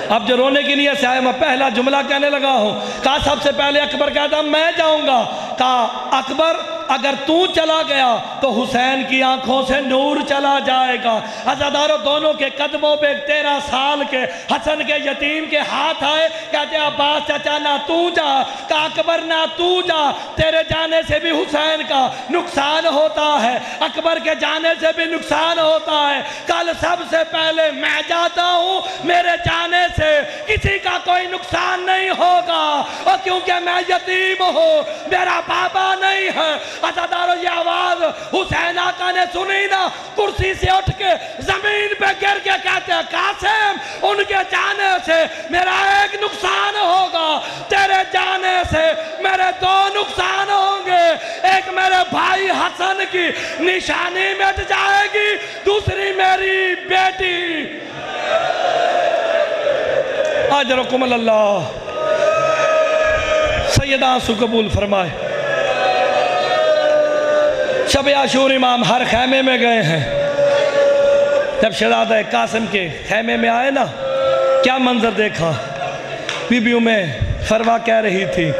اب جو رونے کی نیت سے آئے میں پہلا جملہ کہنے لگا ہوں. کہا سب سے پہلے اکبر کہتا میں جاؤں گا. کہا اکبر اگر تو چلا گیا تو حسین کی آنکھوں سے نور چلا جائے گا. عزادارو دونوں کے قدموں پہ 13 سال کے حسن کے یتیم کے ہاتھ آئے. کہتے عباس چچا نہ تو جا. کہا اکبر نہ تو جا, تیرے جانے سے بھی حسین کا نقصان ہوتا ہے, اکبر کے جانے سے بھی نقصان ہوتا ہے. کل سب سے پہلے میں جاتا ہوں, میرے جانے سے کسی کا کوئی کوئی نقصان نہیں ہوگا، اور کیونکہ میں یتیم ہوں، میرا بابا نہیں ہے۔ عزادارو یہ آواز حسین آقا نے سنی نا، کرسی سے اٹھ کے زمین پہ گر کے کہتے ہیں قاسم ان کے جانے سے میرا ایک نقصان ہوگا، تیرے جانے سے میرے دو نقصان ہوں گے، ایک میرے بھائی حسن کی نشانی مٹ جائے گی، دوسری میری بیٹی۔ اجرکم اللہ۔ سیدہ آنسو قبول فرمائے۔ شب عاشور امام ہر خیمے میں گئے ہیں، جب شہزادہ قاسم کے خیمے میں آئے نا، کیا منظر دیکھا؟ بی بی ام فروا کہہ رہی تھی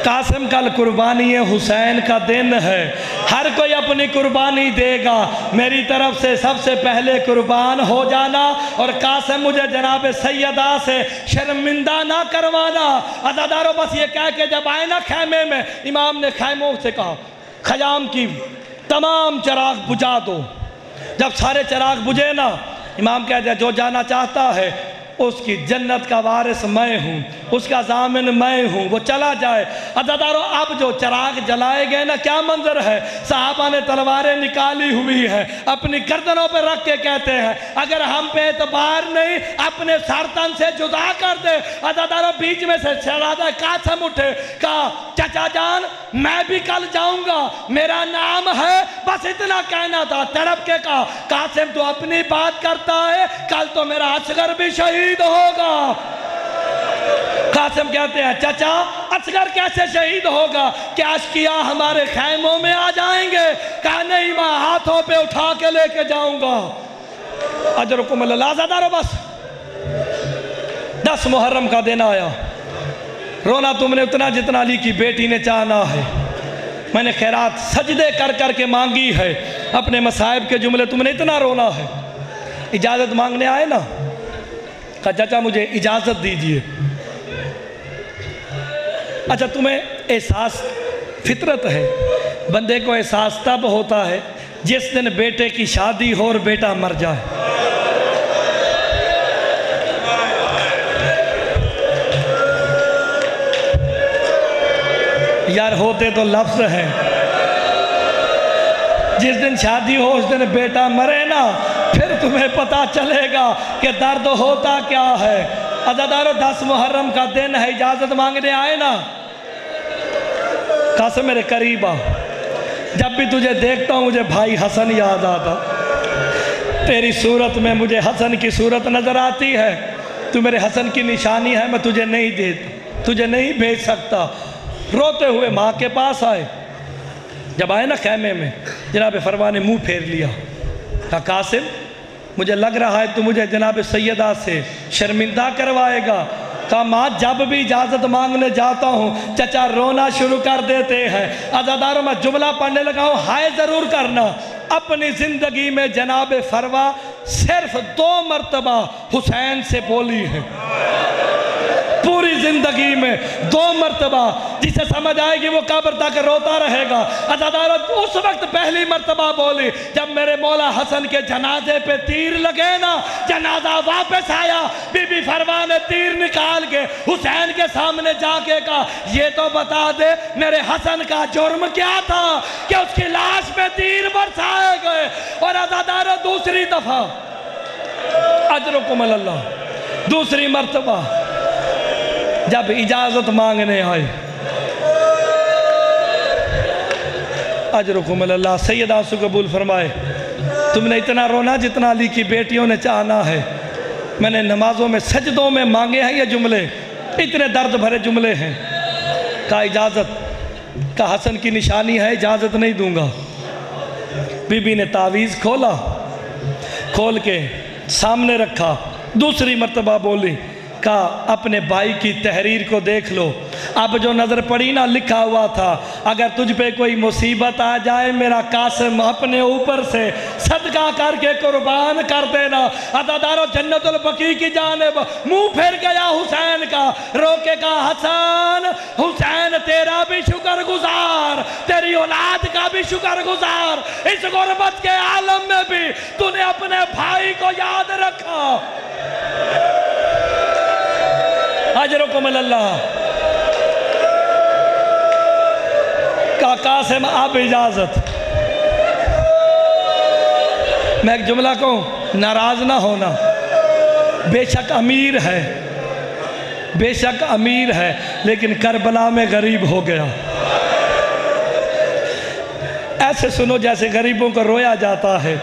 قاسم کل قربانی حسین کا دن ہے، ہر کوئی اپنی قربانی دے گا، میری طرف سے سب سے پہلے قربان ہو جانا، اور قاسم مجھے جناب سیدہ سے شرمندہ نہ کروانا۔ عزادارو بس یہ کہہ کے جب آئے نا خیمے میں، امام نے خیموں سے کہا خیام کی تمام چراغ بجھا دو۔ جب سارے چراغ بجھے نا، امام کہتے ہیں جو جانا چاہتا ہے اس کی جنت کا وارث میں ہوں، اس کا ضامن میں ہوں، وہ چلا جائے۔ عزادارو اب جو چراغ جلائے گئے نا، کیا منظر ہے؟ صحابہ نے تلواریں نکالی ہوئی ہیں، اپنی گردنوں پہ رکھ کے کہتے ہیں اگر ہم پہ اعتبار نہیں اپنے سر تن سے جدا کر دے۔ عزادارو بیچ میں سے شہزادہ قاسم اٹھے، کہا چچا جان میں بھی کل جاؤں گا، میرا نام ہے، بس اتنا کہنا تھا۔ تڑپ کے کہا قاسم تو اپنی بات کرتا ہے، کل تو میرا اصغر بھی شہید ہوگا۔ قاسم کہتے ہیں چچا اصغر کیسے شہید ہوگا؟ کیا اشقیاء ہمارے خیموں میں آ جائیں گے؟ کہا نہیں، میں ہاتھوں پہ اٹھا کے لے کے جاؤں گا۔ اجرکم اللہ۔ عزادارو بس 10 محرم کا دن آیا، رونا تم نے اتنا جتنا علی کی بیٹی نے چاہنا ہے، میں نے خیرات سجدے کر کر کے مانگی ہے، اپنے مصائب کے جملے تم نے اتنا رونا ہے۔ اجازت مانگنے آئے نا، کہا چچا مجھے اجازت دیجئے۔ اچھا تمہیں احساس فطرت ہے، بندے کو احساس تب ہوتا ہے جس دن بیٹے کی شادی ہو اور بیٹا مر جائے۔ یار ہوتے تو لفظ ہیں، جس دن شادی ہو اس دن بیٹا مرے نا، پھر تمہیں پتا چلے گا کہ درد ہوتا کیا ہے۔ عزادارو 10 محرم کا دن ہے، اجازت مانگنے آئے نا، قاسم میرے قریب آ، جب بھی تجھے دیکھتا ہوں مجھے بھائی حسن یاد آتا، تیری صورت میں مجھے حسن کی صورت نظر آتی ہے، تو میرے حسن کی نشانی ہے، میں تجھے نہیں دیتا، تجھے نہیں بھیج سکتا۔ روتے ہوئے ماں کے پاس آئے، جب آئے نا خیمے میں، جناب فروا نے منہ پھیر لیا، کہا قاسم مجھے لگ رہا ہے تو مجھے جناب سیدہ سے شرمندہ کروائے گا۔ کہا ماں جب بھی اجازت مانگنے جاتا ہوں چچا رونا شروع کر دیتے ہیں۔ عزاداروں میں جملہ پڑھنے لگا ہوں، ہائے ضرور کرنا۔ اپنی زندگی میں جناب فروا صرف 2 مرتبہ حسین سے بولی ہے، پوری زندگی میں 2 مرتبہ، جسے سمجھ آئے گی وہ قبر تک روتا رہے گا۔ عزاداروں اس وقت پہلی مرتبہ بولی جب میرے مولا حسن کے جنازے پہ تیر لگے نا، جنازہ واپس آیا، بی بی فروا نے تیر نکال کے حسین کے سامنے جا کے کہا یہ تو بتا دے میرے حسن کا جرم کیا تھا کہ اس کی لاش میں تیر برسائے گئے۔ اور عزاداروں دوسری دفعہ، اجرکم اللہ، دوسری مرتبہ جب اجازت مانگنے آئے، اجرکم اللہ، سیدہ آنسو قبول فرمائے، تم نے اتنا رونا جتنا علی کی بیٹیوں نے چاہنا ہے۔ میں نے نمازوں میں سجدوں میں مانگے ہیں یہ جملے، اتنے درد بھرے جملے ہیں۔ کہا اجازت، کہا حسن کی نشانی ہے، اجازت نہیں دوں گا۔ بی بی نے تعویذ کھولا، کھول کے سامنے رکھا، دوسری مرتبہ بولی، کہا اپنے بھائی کی تحریر کو دیکھ لو، اب جو نظر پڑی نا لکھا ہوا تھا اگر تجھ پہ کوئی مصیبت آ جائے میرا قاسم اپنے اوپر سے صدقہ کر کے قربان کر دینا۔ عزادارو جنت البقیع کی جانب منہ پھیر گیا حسین کا، رو کے کہا حسن، حسین تیرا بھی شکر گزار، تیری اولاد کا بھی شکر گزار، اس غربت کے عالم میں بھی تو نے اپنے بھائی کو یاد رکھا۔ اجرکم اللہ کا قاسم اب اجازت. میں ایک جملہ کہوں، ناراض نہ ہونا. بے شک امیر ہے، بے شک امیر ہے، لیکن کربلا میں غریب ہو گیا. ایسے سنو جیسے غریبوں کو رویا جاتا ہے.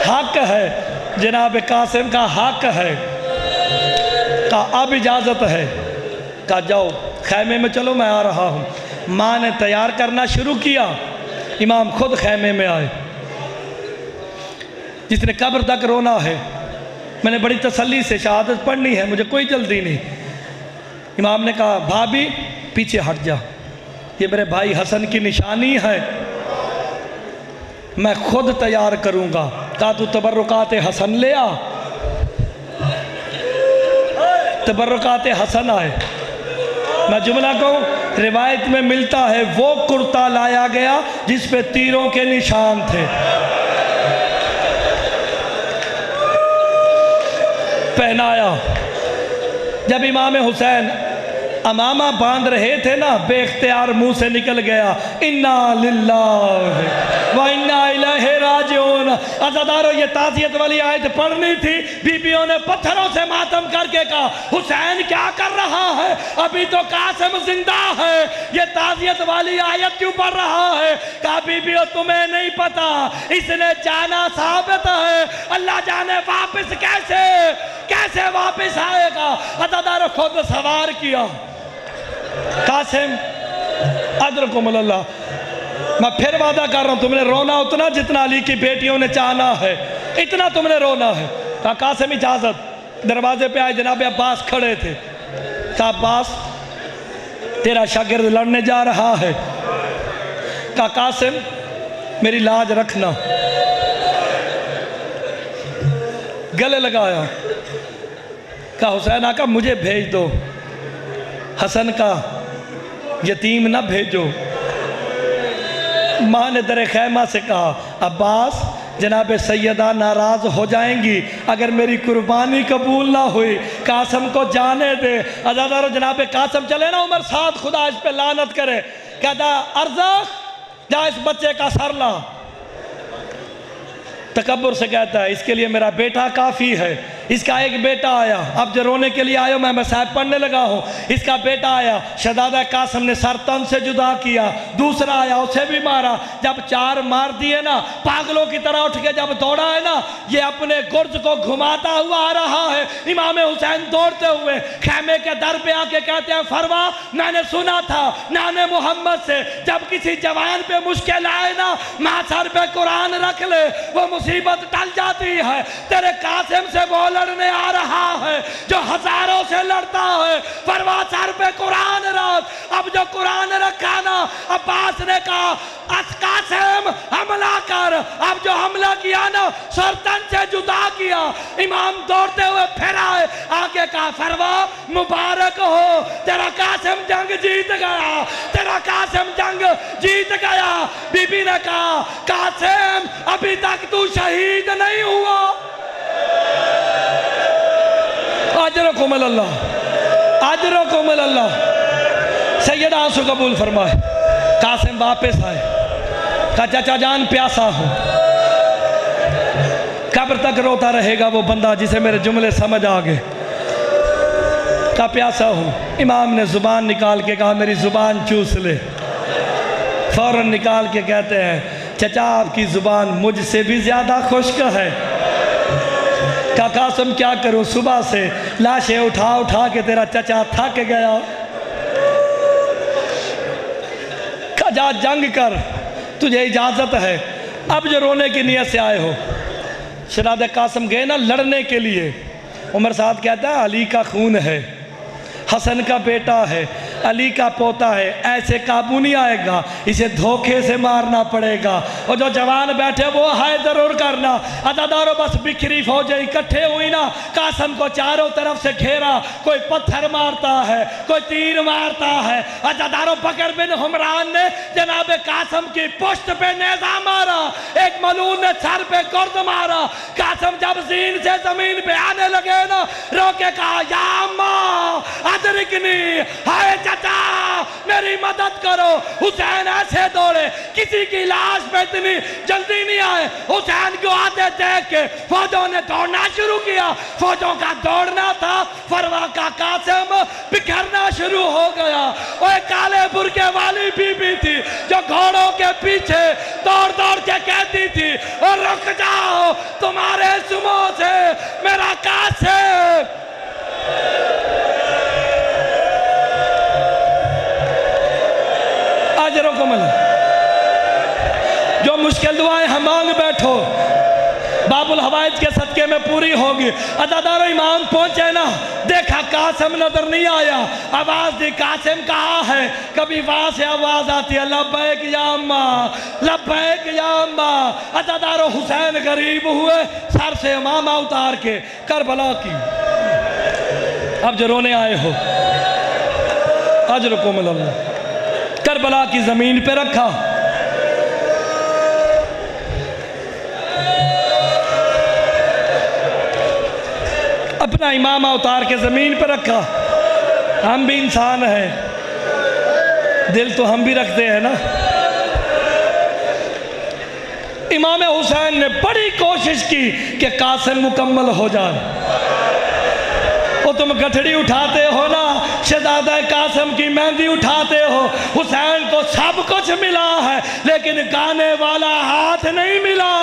حق ہے جناب قاسم کا، حق ہے. کہا اب اجازت ہے. کہا جاؤ خیمے میں چلو، میں آ رہا ہوں. ماں نے تیار کرنا شروع کیا. امام خود خیمے میں آئے. جس نے قبر تک رونا ہے، میں نے بڑی تسلی سے شہادت پڑھنی ہے، مجھے کوئی جلدی نہیں. امام نے کہا بھابی پیچھے ہٹ جا، یہ میرے بھائی حسن کی نشانی ہے، میں خود تیار کروں گا. کہا تو تبرکات حسن لے آ. تبرکات حسن آئے. میں جملہ کہوں، روایت میں ملتا ہے وہ کرتا لایا گیا جس پہ تیروں کے نشان تھے. پہنایا. جب امام حسین امامہ باندھ رہے تھے نا، بے اختیار منہ سے نکل گیا اِنَّا لِلَّهِ وَإِنَّا إِلَيْهِ رَاجِعُونَ. عزادارو یہ تعزیت والی آیت پڑھنی تھی. بیویوں نے پتھروں سے ماتم کر کے کہا حسین کیا کر رہا ہے، ابھی تو قاسم زندہ ہے، یہ تعزیت والی آیت کیوں پڑھ رہا ہے. کہا بیویوں تمہیں نہیں پتا، اس نے جانا ثابت ہے، اللہ جانے واپس کیسے واپس آئے گا. عزادارو خود سوار کیا. قاسم اجرکم اللہ. میں پھر وعدہ کر رہا ہوں، تم نے رونا اتنا جتنا علی کی بیٹیوں نے چاہنا ہے، اتنا تم نے رونا ہے. کہا قاسم اجازت. دروازے پہ آئے، جناب عباس کھڑے تھے. کہا عباس تیرا شاگرد لڑنے جا رہا ہے. کہا قاسم میری لاج رکھنا. گلے لگایا. کہا حسین آقا مجھے بھیج دو، حسن کا یتیم نہ بھیجو. ماں نے در خیمہ سے کہا عباس جناب سیدہ ناراض ہو جائیں گی اگر میری قربانی قبول نہ ہوئی، قاسم کو جانے دے. عزادارو جناب قاسم چلے نا عمر ساتھ، خدا اس پہ لعنت کرے. کہتا ارزاق جا اس بچے کا سر لا. تکبر سے کہتا ہے اس کے لیے میرا بیٹا کافی ہے. اس کا ایک بیٹا آیا، اب جو رونے کے لیے آیا میں صاحب پڑھنے لگا ہوں. اس کا بیٹا آیا، شہزادہ قاسم نے سر تن سے جدا کیا. دوسرا آیا، اسے بھی مارا. جب 4 مار دیے نا، پاگلوں کی طرح اٹھ کے جب دوڑا ہے نا، یہ اپنے گرز کو گھماتا ہوا آ رہا ہے. امام حسین دوڑتے ہوئے خیمے کے در پہ آ کے کہتے ہیں فروا میں نے سنا تھا نان محمد سے جب کسی جوان پہ مشکل آئے نا، ماں سر پہ قرآن رکھ لے وہ مصیبت ٹل جاتی ہے. تیرے قاسم سے وہ لڑنے آ رہا ہے جو ہزاروں سے لڑتا ہے. فروا سر پہ قرآن رکھ. اب جو قرآن رکھا نا، عباس نے کہا قاسم حملہ کر. اب جو حملہ کیا نا، سرطن سے جدا کیا. امام دوڑتے ہوئے پھر آئے، آگے کہا فروا مبارک ہو، تیرا قاسم جنگ جیت گیا، تیرا قاسم جنگ جیت گیا. بی بی نے کہا قاسم ابھی تک تو شہید نہیں ہوا. اجرکم اللہ، اجرکم اللہ. سیدہ آنسو قبول فرمائے. قاسم واپس آئے. کہا چچا جان پیاسا ہوں. قبر تک روتا رہے گا وہ بندہ جسے میرے جملے سمجھ آگے. کہا پیاسا ہوں. امام نے زبان نکال کے کہا میری زبان چوس لے. فوراً نکال کے کہتے ہیں چچا آپ کی زبان مجھ سے بھی زیادہ خشک ہے. کہا قاسم کیا کروں، صبح سے لاشیں اٹھا کے تیرا چچا تھک گیا. کہا جا جنگ کر، تجھے اجازت ہے. اب جو رونے کی نیت سے آئے ہو، شہزادہ قاسم گئے نا لڑنے کے لیے. عمر سعد کہتا ہے علی کا خون ہے، حسن کا بیٹا ہے، علی کا پوتا ہے، ایسے قابو نہیں آئے گا، اسے دھوکے سے مارنا پڑے گا. اور جو جوان بیٹھے وہ ہائے ضرور کرنا. عزادارو بس بکھری فوجیں اکٹھے ہوئی نا، قاسم کو چاروں طرف سے گھیرا. کوئی پتھر مارتا ہے، کوئی تیر مارتا ہے. عزادارو بکر بن حمران نے جناب قاسم کی پشت پہ نیزہ مارا، ایک ملعون نے سر پہ گرد مارا. قاسم جب زین سے زمین پہ آنے لگے نا، رو کے کہا یا اماں ادرکنی، ہائے چچا میری مدد کرو۔ حسین ایسے دوڑے، کسی کی لاش پہ اتنی جلدی نہیں آئے۔ حسین کو آتے دیکھ کے فوجوں نے دوڑنا شروع کیا۔ فوجوں کا دوڑنا تھا، فروا کا قاسم بکھرنا شروع ہو گیا۔ وہ ایک کالے برقعے والی بی بی تھی جو گھوڑوں کے پیچھے دوڑ دوڑ کے کہتی تھی اور رک جاؤ، تمہارے سمو سے میرا قاسم۔ اجروں کو ملے، جو مشکل دعائیں ہم مانگ بیٹھو باب الحوائج کے صدقے میں پوری ہوگی۔ عزادار و امام پہنچے نا، دیکھا قاسم نظر نہیں آیا، آواز دی قاسم کہاں ہے؟ کبھی وہاں سے آواز آتی ہے لبیک یا اماں، لبیک یا اماں۔ عزادار و حسین غریب ہوئے، سر سے امامہ اتار کے کربلا کی۔ اب جو رونے آئے ہو اجرکم اللہ، کربلا کی زمین پہ رکھا۔ اپنا امامہ اتار کے زمین پہ رکھا۔ ہم بھی انسان ہیں، دل تو ہم بھی رکھتے ہیں نا۔ امام حسین نے بڑی کوشش کی کہ قاسم مکمل ہو جائے۔ وہ تم گٹھڑی اٹھاتے ہو نا، شہزادہ قاسم کی مہندی اٹھاتے ہو، حسین کو سب کچھ ملا ہے لیکن گانے والا ہاتھ نہیں ملا۔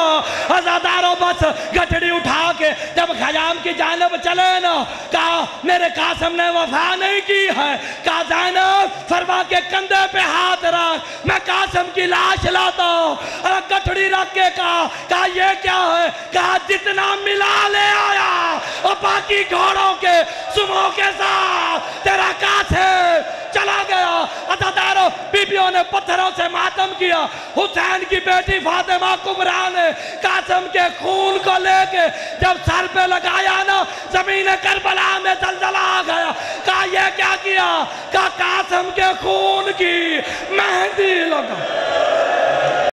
عزاداروں بس گٹھڑی اٹھا کے جب خیام کی جانب چلے نا، کہا میرے قاسم نے وفا نہیں کی ہے۔ کہا زینب فروا کے کندھے پہ ہاتھ رکھ، میں قاسم کی لاش لاتا ہوں۔ اور گٹھڑی رکھ کے کہا یہ کیا ہے؟ کہا جتنا ملا لے آیا، اور باقی گھوڑوں کے سموں کے ساتھ تیرا قاسم چلا گیا۔ عزاداروں بیبیوں نے پتھروں سے ماتم کیا۔ حسین کی بیٹی فاطمہ کبریٰ نے قاسم کے خون کو لے کے جب سر پہ لگایا نا، زمین کربلا میں زلزلہ آ گیا۔ کہا یہ کیا کیا؟ کہا قاسم کے خون کی مہندی لگا۔